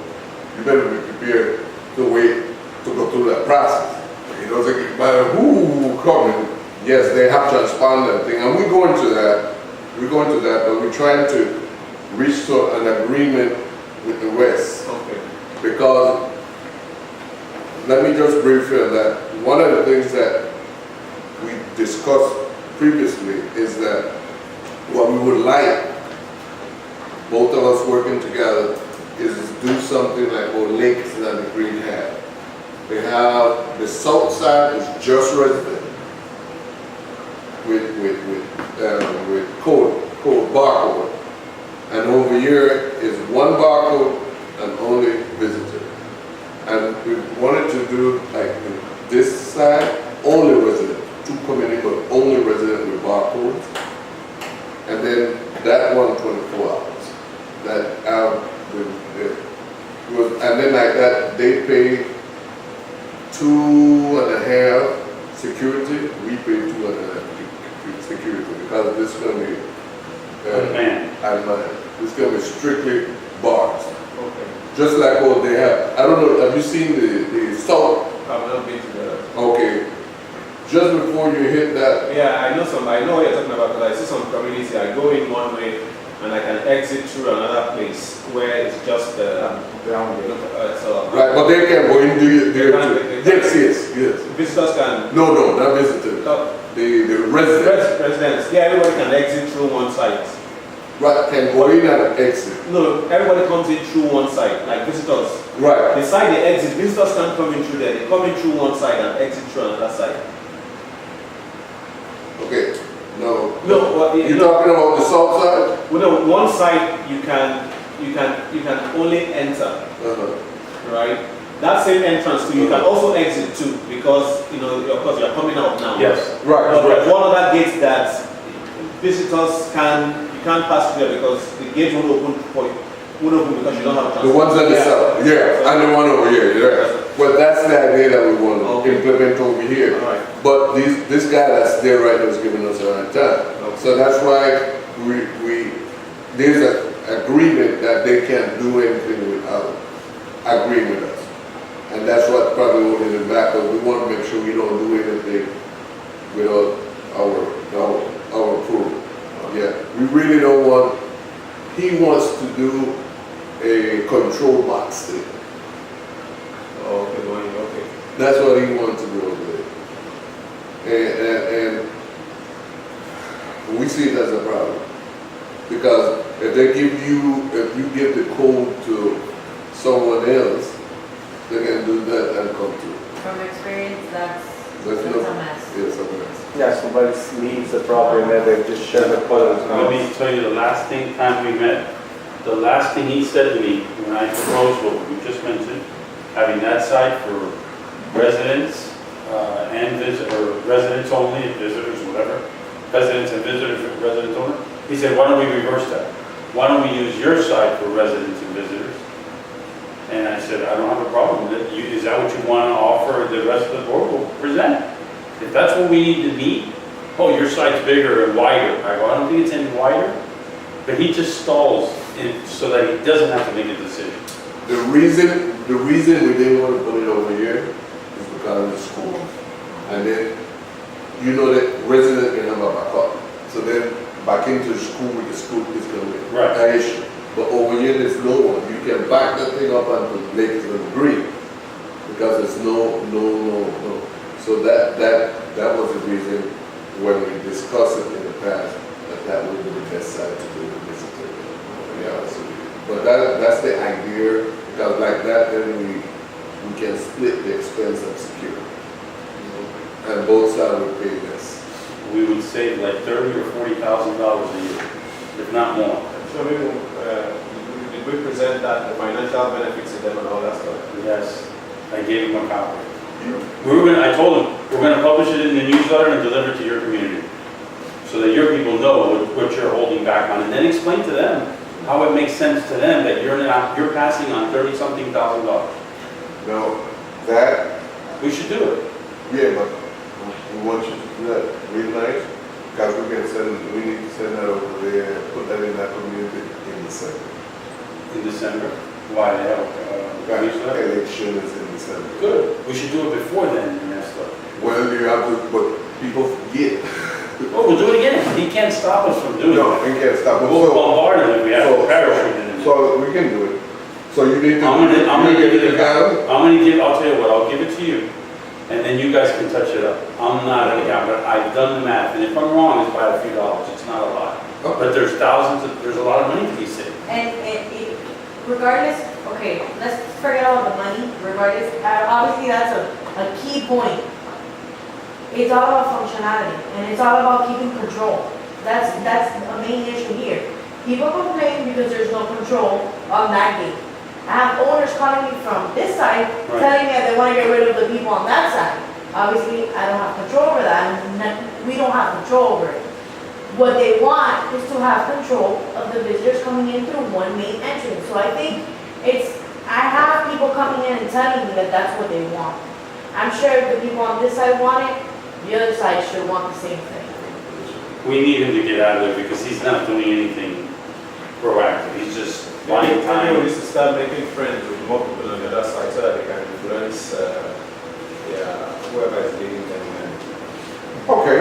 you better be prepared to wait to go through that process. It doesn't matter who coming, yes, they have to respond that thing, and we're going to that, but we're trying to reach to an agreement with the West. Okay. Because, let me just brief you on that. One of the things that we discussed previously is that what we would like, both of us working together, is do something like what Lakes and the Green have. They have, the south side is just resident with code barcode. And over here is one barcode and only visitor. And we wanted to do like this side, only resident, 2 community, but only resident with barcodes. And then that one 24 hours. And then like that, they pay 2.5 security, we pay 2.5 security because this is going to be unmanned. This is going to be strictly bars. Okay. Just like what they have. I don't know, have you seen the salt? I've not been to that. Okay. Just before you hit that, Yeah, I know what you're talking about, because I see some community, I go in one way and I can exit through another place where it's just down there. so right, but they can go in there too. Yes. visitors can No, not visitors. The residents. residents. Yeah, everybody can exit through one side. Right, can go in and exit. No, everybody comes in through one side, like visitors. Right. The side they exit, visitors can't come in through there. They come in through one side and exit through another side. Okay. No. No, You're talking about the south side? well, no, one side you can only enter, right? That same entrance too, you can also exit too, because of course you're coming out now. Yes. Right. But there's one other gate that visitors you can't pass through there because the gate won't open because you don't have transport. The ones on the south, yeah, and the one over here, yeah. Well, that's the idea that we want to implement over here. All right. But this guy that's there right now is giving us a hard time. So that's why there's an agreement that they can't do anything without agreeing with us. And that's what probably holding it back, but we want to make sure we don't do anything without our approval. Yeah, we really don't want, he wants to do a control box thing. Okay. That's what he wants to do over there. And we see it as a problem. Because if you give the code to someone else, they can do that and come to. From experience, that's a That's mess. Yes, a mess. Yeah, somebody leaves the property and then they just share the photos. Let me tell you the last time we met, the last thing he said to me when I proposed what we just mentioned, having that side for residents and residents only, visitors, whatever, residents and visitors, residents only. He said, why don't we reverse that? Why don't we use your side for residents and visitors? And I said, I don't have a problem with it. Is that what you want to offer the rest of the board? We'll present. If that's what we need to meet, oh, your side's bigger and wider. I go, I don't think it's any wider. But he just stalls so that he doesn't have to make a decision. The reason we didn't want to put it over here is because of the school. And then, that resident can have a backup. So then, back into the school with the school is going to be an issue. But over here, there's no one. You can back that thing up until the lake is going to green. Because there's no. So that was the reason when we discussed it in the past, that would be the best side to do the visitor. Yeah, but that's the idea, because like that, then we can split the expense of security. And both sides would pay less. We would save like $30,000 or $40,000 a year, if not more. So maybe did we present that the financial benefits to them and all that stuff? Yes, I gave him a copy. I told him, we're going to publish it in the newsletter and deliver it to your community, so that your people know what you're holding back on, and then explain to them how it makes sense to them that you're passing on $30-something thousand. Now, that, We should do it. yeah, but we want you to do that really nice, because we need to send that over there and put that in that community in December. In December. Why? They have, Because in December. Good, we should do it before then, and that's what. Well, you have to, but people forget. Oh, we'll do it again, he can't stop us from doing No, it. you can't stop. We'll bombard him if we have So- to parachute in. So we can do it. So you need to. I'm gonna give it to a go. I'll tell you what, I'll give it to you, and then you guys can touch it up. I'm not an accountant, but I've done the math, and if I'm wrong, it's by a few dollars, it's not a lot. But there's there's a lot of money to be saved. And regardless, okay, let's forget about the money, regardless, obviously that's a key point. It's all about functionality, and it's all about keeping control. That's a main issue here. People complain because there's no control on that gate. I have owners calling me from this side, Right. telling me that they want to get rid of the people on that side. Obviously, I don't have control over that, and we don't have control over it. What they want is to have control of the visitors coming in through one main entrance. So I think I have people coming in and telling me that that's what they want. I'm sure if the people on this side want it, the other side should want the same thing. We need him to get out of there because he's not doing anything proactive, he's just buying We time. need to start making friends with more people on the other side so that they can influence, whoever is leading them. Okay,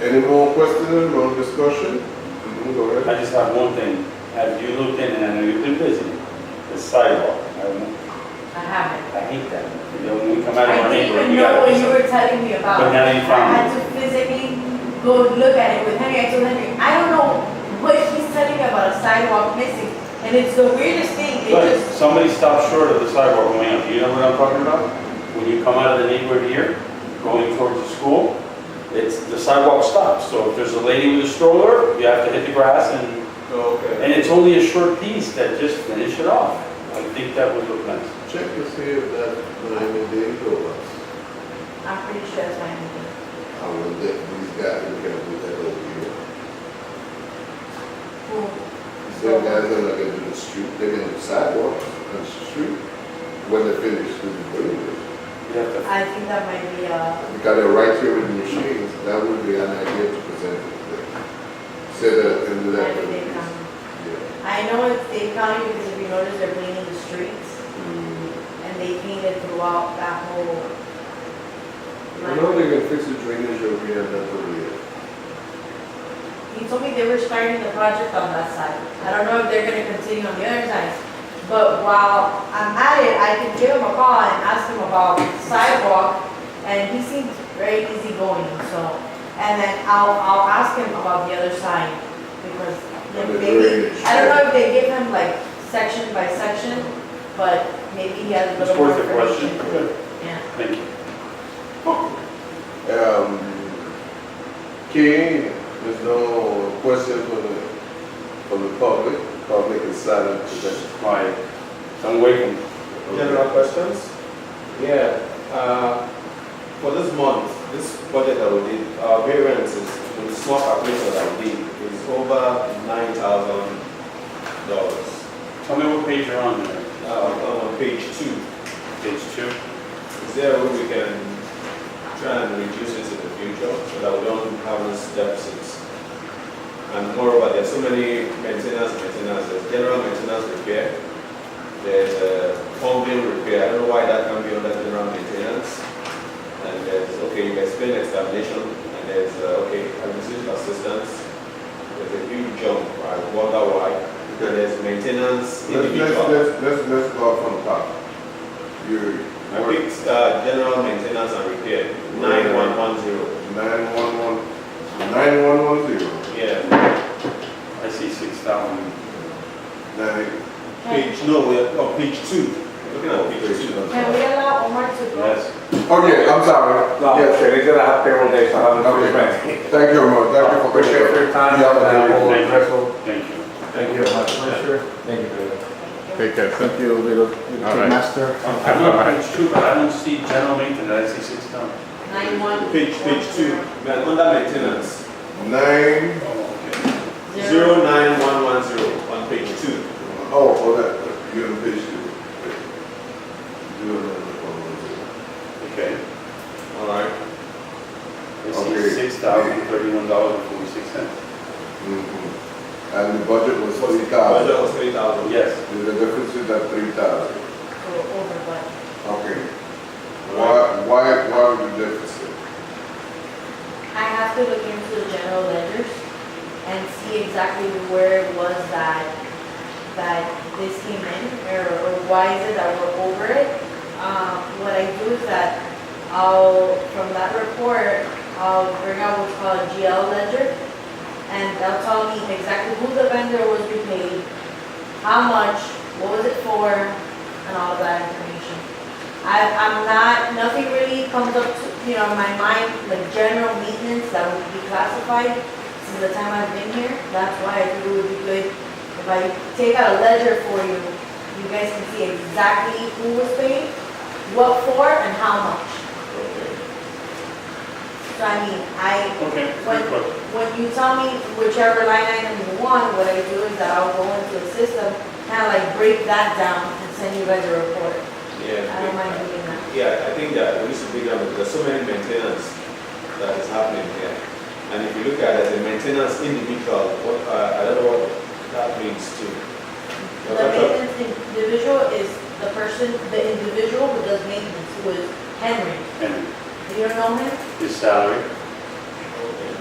any more questions, more discussion? Go ahead. I just have one thing, have you looked in, and I know you've been busy, the sidewalk, I haven't. I hate that. You know, when we come out of I our didn't neighborhood, even we know gotta what do you something. were telling me about. But now you I found had to physically go look at it with Henry. I told Henry, I don't know what he's telling me about a sidewalk missing. And it's the weirdest thing. It But just, somebody stopped short of the sidewalk going up, do you know what I'm talking about? When you come out of the neighborhood here, going towards the school, the sidewalk stops, so if there's a lady with a stroller, you have to hit the grass, and Okay. it's only a short piece that just finish it off. I think that would look nice. Check to see if that Miami-Dade goes. I'm pretty sure it's my name. I will let these guys who can do that over here. Them guys are not gonna do the street, they're gonna do sidewalks on the street when they finish doing the building. You have to, I think that might be, Because they're right here with the machines, that would be an idea to present it to them. Say that and do that. might be Dade County. Yeah. I know it's Dade County because if you notice, they're painting the streets. And they painted throughout that whole. I know they can fix the drainage over here and that's over here. He told me they were starting the project on that side. I don't know if they're gonna continue on the other side. But while I'm at it, I can give him a call and ask him about the sidewalk, and he seems very easygoing, so. And then I'll ask him about the other side, because And the maybe, drainage. I don't know if they give him like section by section, but maybe he has a it's little more worth the question. information. Good, Yeah. thank you. King, there's no question for the public. Public is silent today. Quiet. Don't wake them. General questions? Yeah, for this month, this budget that we did, our variance is, with the small calculation that we did, is over $9,000. Tell me what page you're on there. On page 2, Page 2? is there a way we can try and reduce it in the future so that we don't have these deficits? And moreover, there's so many maintenance, there's general maintenance repair, there's pumping repair, I don't know why that can be under general maintenance. And there's, okay, you explain examination, and there's, administrative assistance, there's a huge jump, I wonder why. And there's maintenance, individual. Let's go from the top. I picked general maintenance and repair, 9110. 9110. Yeah, I see 6,000. page, no, we're on page 2. Looking at page 2. Can we allow Omar to go? Yes. Oh, yeah, I'm sorry. No, Yes. they're gonna have payroll days, so I haven't Okay. finished. Thank you, Omar. Thank you for Appreciate your time. Yeah, and thank you. we'll Thank you. address all- Thank you. Thank you very much, Commissioner. Thank you, David. Take care. Thank you, little All right. master. I'm on page 2, but I don't see general maintenance, I see 6,000. 91. Page 2, man, under maintenance, 9, Oh, okay. 09110 on page 2. oh, for that, you're on page 2. Okay. All right. I see Okay. $6,031.46. And the budget was Budget 3,000. was 3,000. Yes. The difference is at 3,000. So we're over budget. Okay. Why the deficit? I have to look into the general ledgers and see exactly where it was that this came in, or why is it that we're over it. What I do is that from that report, I'll bring out what's called a GL ledger, and they'll tell me exactly who the vendor was repaid, how much, what was it for, and all of that information. Nothing really comes up to, my mind, like general maintenance that would be classified since the time I've been here. That's why I think it would be good if I take out a ledger for you, you guys can see exactly who was paid, what for, and how much. So I mean, Okay, when you tell me whichever line item you want, what I do is that I'll go into the system, kind of like break that down and send you guys a report. Yeah. I don't mind doing that. Yeah, I think that we need to break down because there's so many maintenance that is happening here. And if you look at it, the maintenance individual, I don't know what that means too. The maintenance individual is the individual who does maintenance, who is Henry. And You don't know him? his salary, Okay.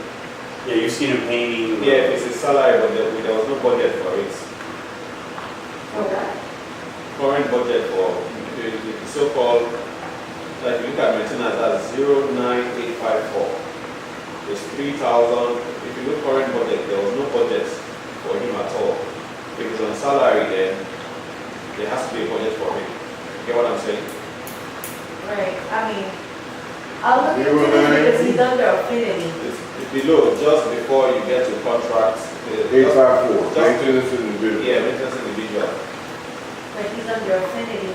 yeah, you've seen him painting. Yeah, it's a salary, but there was no budget for it. For what? Current budget for the so-called, like you look at maintenance, that's 09854. It's 3,000. If you look current budget, there was no budget for him at all. If it's on salary, then there has to be a budget for him. You get what I'm saying? Right, I mean, I'll look into this because he's under affinity. It's below, just before you get to contracts. 854, maintenance individual. Yeah, maintenance individual. Like he's under affinity.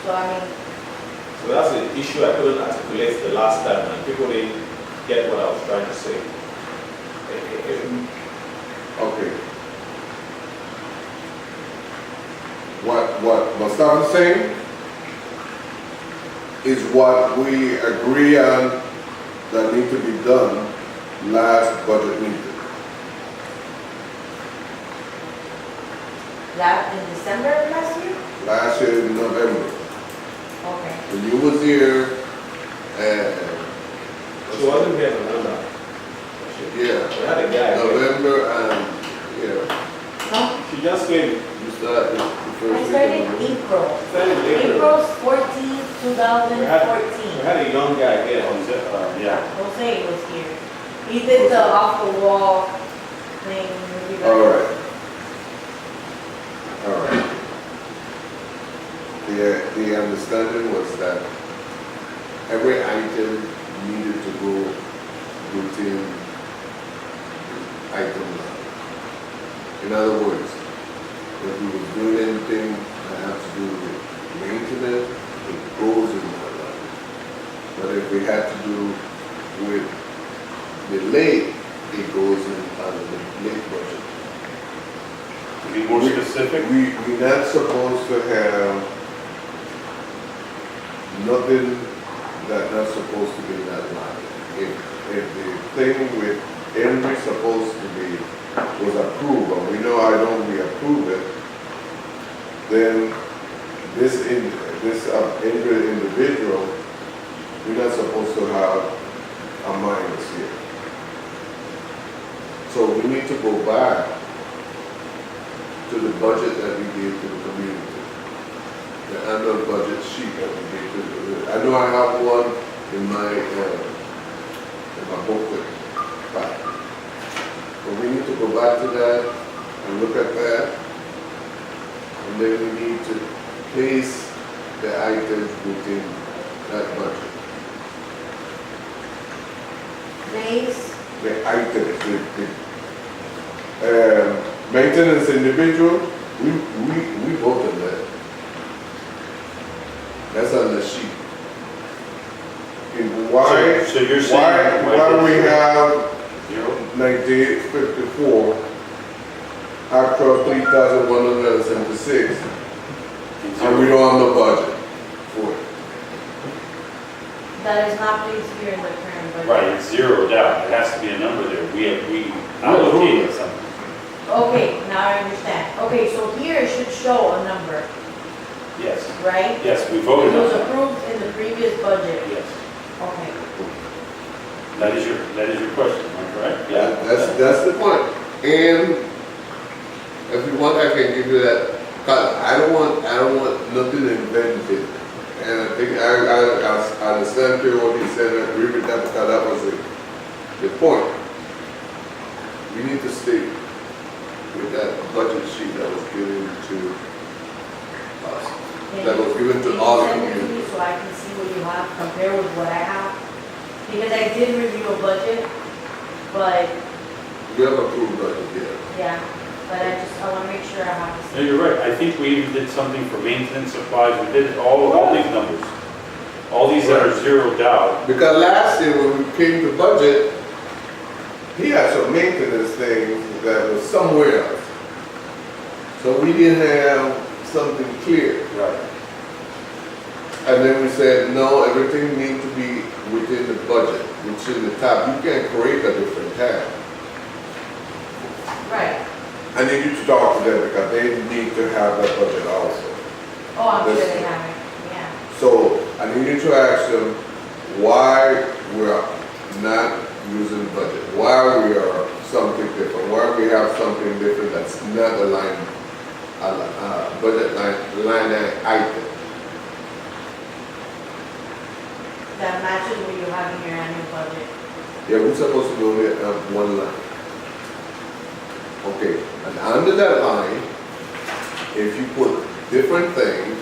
So I mean, So that's the issue I couldn't articulate the last time, and people didn't get what I was trying to say. Okay. What Mustafa's saying is what we agree on that need to be done last budget meeting. that in December of last year? Last year in November. Okay. When you was here, and She wasn't here in November. yeah, We had a guy here. November and No, She just came. you started the I first started week of November. April. Started in April. April 14, We 2014. had a young guy here. Yeah. Jose was here. He did the off the wall thing. All right. All right. The understanding was that every item needed to go within the item line. In other words, if we were doing anything that has to do with maintenance, it goes in that line. But if we had to do with the lake, it goes in under the lake budget. To be more specific, We're not supposed to have nothing that's not supposed to be in that line. If the thing with Henry supposed to be was approved, but we know I don't approve it, then this Henry individual, we're not supposed to have a minus here. So we need to go back to the budget that we gave to the community. The annual budget sheet that we gave to the, I know I have one in my booklet back. But we need to go back to that and look at that. And then we need to place the items within that budget. Days, The items, maintenance individual, we voted that. That's on the sheet. And why, so you're saying. why we have Zero? 9854, actual 3,176, and we don't have no budget for it. that is not placed here in the current budget. Right, it's zeroed out, it has to be a number there, we allocated something. Okay, now I understand. Okay, so here it should show a number, Yes, right? yes, we It voted was on that. approved in the previous budget. Yes, Okay. that is your question, am I correct? That's the point. And if you want, I can give you that, 'cause I don't want nothing invented. And I think, I understand clearly what he said, and I agree with that, because that was the point. We need to stay with that budget sheet that was given to us, that was given to all the Can you send it to community. me so I can see what you have, compare with what I have? Because I did review a budget, but, We have approved budget, yeah. yeah, but I wanna make sure I have No, this. you're right, I think we even did something for maintenance supplies, we did all these numbers. All these that are zeroed out, Because last year when we came to budget, he had some maintenance things that was somewhere else. So we didn't have something clear. right, And then we said, no, everything needs to be within the budget, which is the top. You can't create a different tab. Right. I need you to talk to them because they need to have that budget also. Oh, I'm sure This- they have it, yeah. So I need you to ask them why we're not using budget, why we are something different, why we have something different that's not a line, budget line item. That matches what you have in your annual budget. Yeah, we're supposed to go there one line. Okay, and under that line, if you put different things,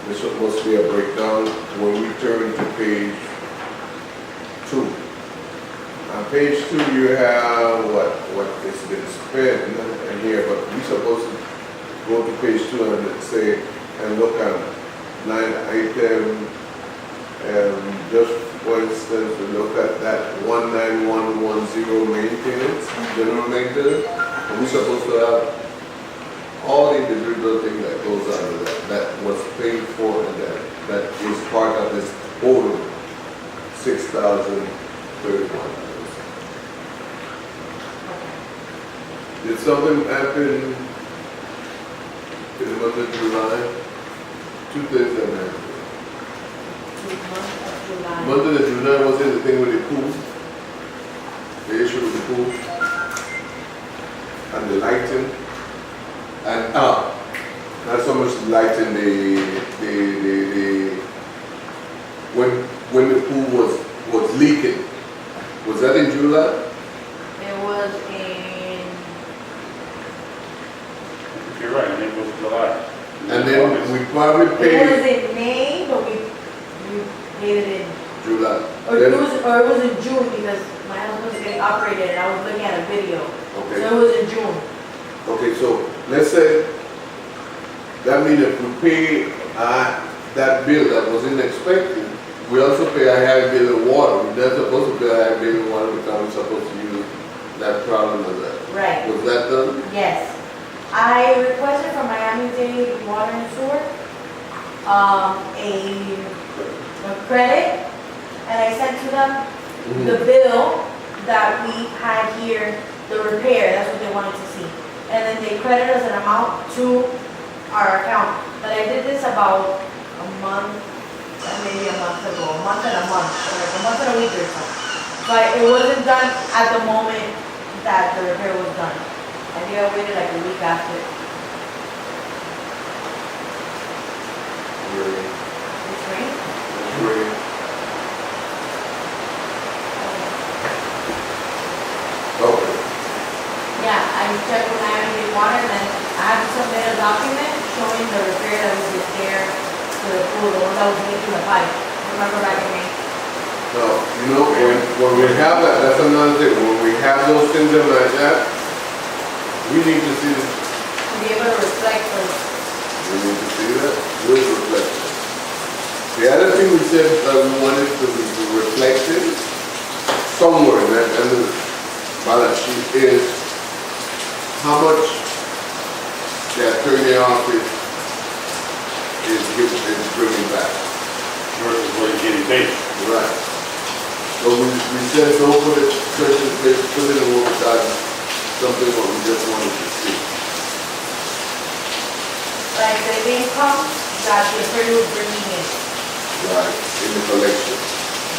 there's supposed to be a breakdown when we turn to page 2. On page 2, you have what has been spent in here, but we're supposed to go to page 2 and say, and look at line item, and just for instance, we look at that 19110 maintenance, general maintenance, and we're supposed to have all the individual thing that goes under that was paid for, and that is part of this total $6,031. Did something happen in the month of July? 2 things that happened. Month of July. Month of July was it the thing with the pool? The issue with the pool? And the lighting? And, not so much lighting, when the pool was leaking. Was that in July? It was in, I think you're right, I think it was July. And then we probably it was paid in May, but we paid it in, July. or Then- it was in June because my husband was getting operated and I was looking at a video. Okay. So it was in June. Okay, so let's say, that means if we pay that bill that was unexpected, we also pay a high bill of water. We're not supposed to pay a high bill of water because we're supposed to use that problem of that. Right. Was that done? Yes. I requested from Miami-Dade Water and Sewer, a credit, and I sent to them the bill that we had here, the repair, that's what they wanted to see. And then they credited us an amount to our account. But I did this about a month, maybe a month ago, a month and a month, or like a month and a week or so. But it wasn't done at the moment that the repair was done. I think I waited like a week after. Really? It's rain? Really? Okay. Yeah, I checked with Miami-Dade Water, and then I had to submit a document showing the repair that we did there to the pool, the one that was leaking the pipe. Remember back in May? So, you know, when we have that, that's another thing. When we have those things in like that, we need to see, To be able to reflect those. we need to see that with reflection. The other thing we said that we wanted to be reflected somewhere in that end of the balance sheet is how much the attorney office is bringing back. Versus what you're getting paid. Right. So we said don't put it, put it in overtime something what we just wanted to see. Like the income that the attorney was bringing in. Right, in the collection.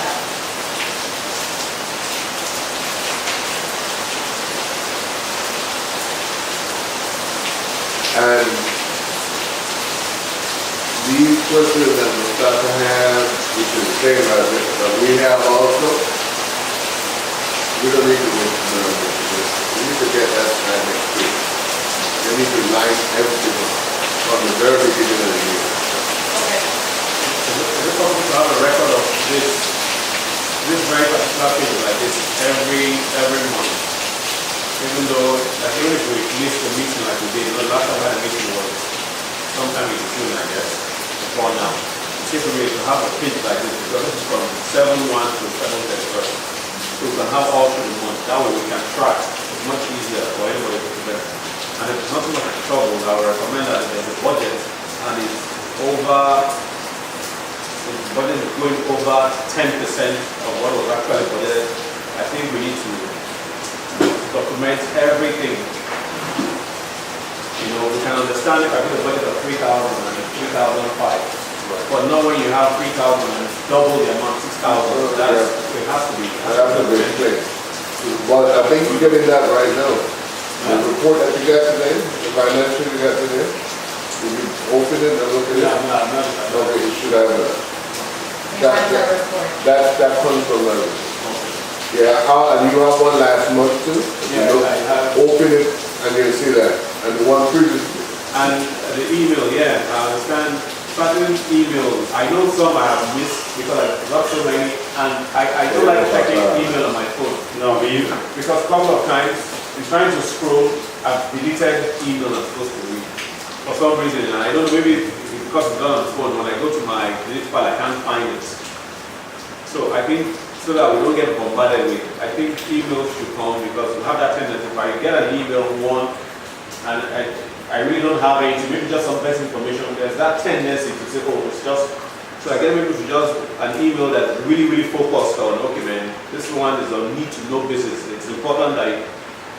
Yeah. And these questions that we're about to have, which is the same as it, that we have also, we don't need to go through this. We need to get that next week. We need to line everything from the very beginning of the year. Okay. Is it possible to have a record of this very particular thing like this every month? Even though, like even if we list the meeting like we did, the last time I had a meeting was sometime in June, I guess, before now. It's safe for me to have a page like this because this is from 7/1 to 7/31. So we can have all through the month. That way we can track. It's much easier for anybody to get. And if it's not too much trouble, I would recommend that there's a budget and it's over, if the budget is going over 10% of what was actually budgeted, I think we need to document everything. You know, we can understand if I put a budget of 3,000 and 3,005. But not when you have 3,000 and double the amount, 6,000. That's, it has to be. That has to be in place. But I think you're getting that right now. The report that you got today, the financial you got today, did you open it and look at it? Yeah, I'm not. Okay, you should have that. You have that report. That comes from level. Yeah, and you have one last month too? Yeah, You know, I have. open it and you'll see that. And the one previously. And the email, yeah, I understand certain emails. I know some I have missed because I've got so many, and I don't like checking email on my phone. No, but you, Because a couple of times, I'm trying to scroll, I've deleted email I'm supposed to read. For some reason, and I don't know, maybe it's because it's done on the phone, when I go to my delete file, I can't find it. So I think, so that we don't get bombarded with, I think emails should come because we have that tendency, if I get an email one, and I really don't have anything, maybe just some basic information, there's that tendency to say, oh, it's just, so I get people to just an email that's really focused on, okay man, this one is a need to know basis. It's important that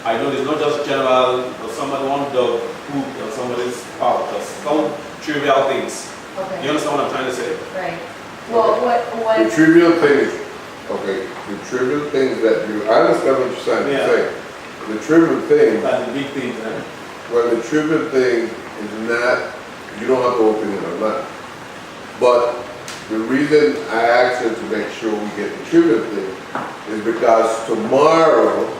I know it's not just general, or somebody want dog poop on somebody's pouch, or some trivial things. Okay. You understand what I'm trying to say? Right. Well, what, The trivial things, okay, the trivial things that you, I understand what you're trying to Yeah. say. The trivial thing, That's the big thing, right? well, the trivial thing is not, you don't have to open it or not. But the reason I asked her to make sure we get the trivial thing is because tomorrow,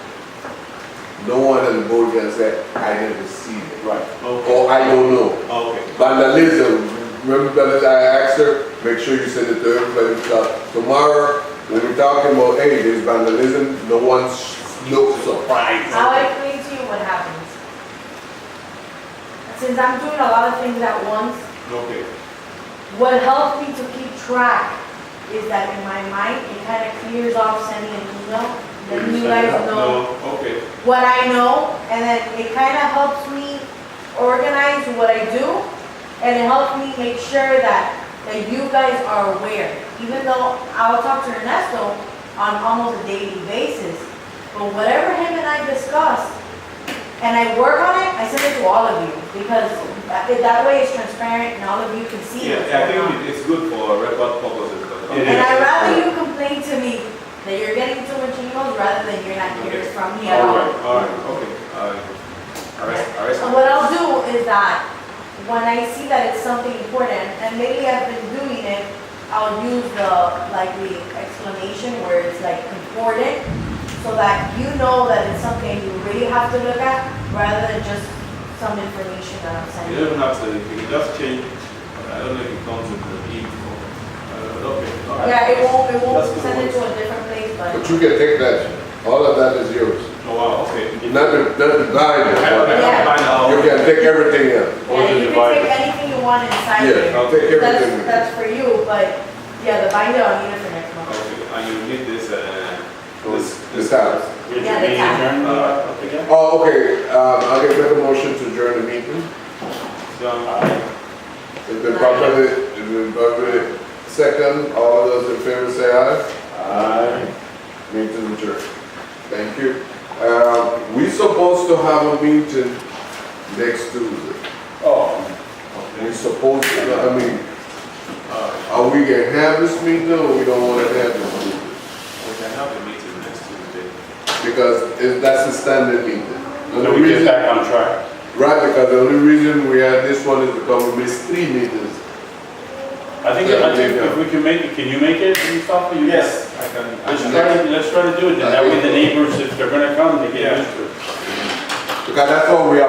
no one on the board can say, I never seen it. Right. Okay. Or I don't know. Okay. Vandalism, remember that I asked her, make sure you send it to everybody because tomorrow, when we're talking about, hey, there's vandalism, no one's surprised. I'll explain to you what happens. Since I'm doing a lot of things at once, Okay. what helps me to keep track is that in my mind, it kind of clears off sending an email. Then you guys know No, okay. what I know, and then it kind of helps me organize what I do, and it helps me make sure that you guys are aware. Even though I'll talk to Ernesto on almost a daily basis, but whatever him and I discuss, and I work on it, I send it to all of you, because that way it's transparent and all of you can see Yeah, what's I going on. think it's good for record purposes. It And is. I'd rather you complain to me that you're getting too much emails rather than you're not hearing from me at All all. right, okay. Arrest. And what I'll do is that when I see that it's something important, and maybe I've been doing it, I'll use the explanation where it's like important, so that you know that it's something you really have to look at, rather than just some information that I'm You sending. don't have to, you can just change, I don't know if it comes with the info. Okay, all right. Yeah, it won't That's good. send it to a different place, But but, you can take that, all of that is yours. Oh, wow, okay. Not the binder, but Yeah. you can take everything else. yeah, you can take anything you want inside Yeah, there. I'll take everything. That's for you, but, yeah, the binder I'll need it for next month. Okay, and you need this, This house. you're Yeah, they being can. adjourned, up again? Oh, okay, I'll get make a motion to adjourn the meeting. It's been properly second, all of those in favor say aye. Aye. Meeting adjourned. Thank you. We supposed to have a meeting next Tuesday. Oh, We supposed to, I mean, are we gonna have this meeting or we don't wanna have this meeting? We can have a meeting next Tuesday. Because that's a standard meeting. The so only we get reason- back on track. Right, because the only reason we had this one is because we missed 3 meetings. I think if we can make it, can you make it, Mustafa? You Yes, I can. Let's try to do it, then that way the neighbors, if they're gonna come, they get Yeah. used to it. Because that's what we are.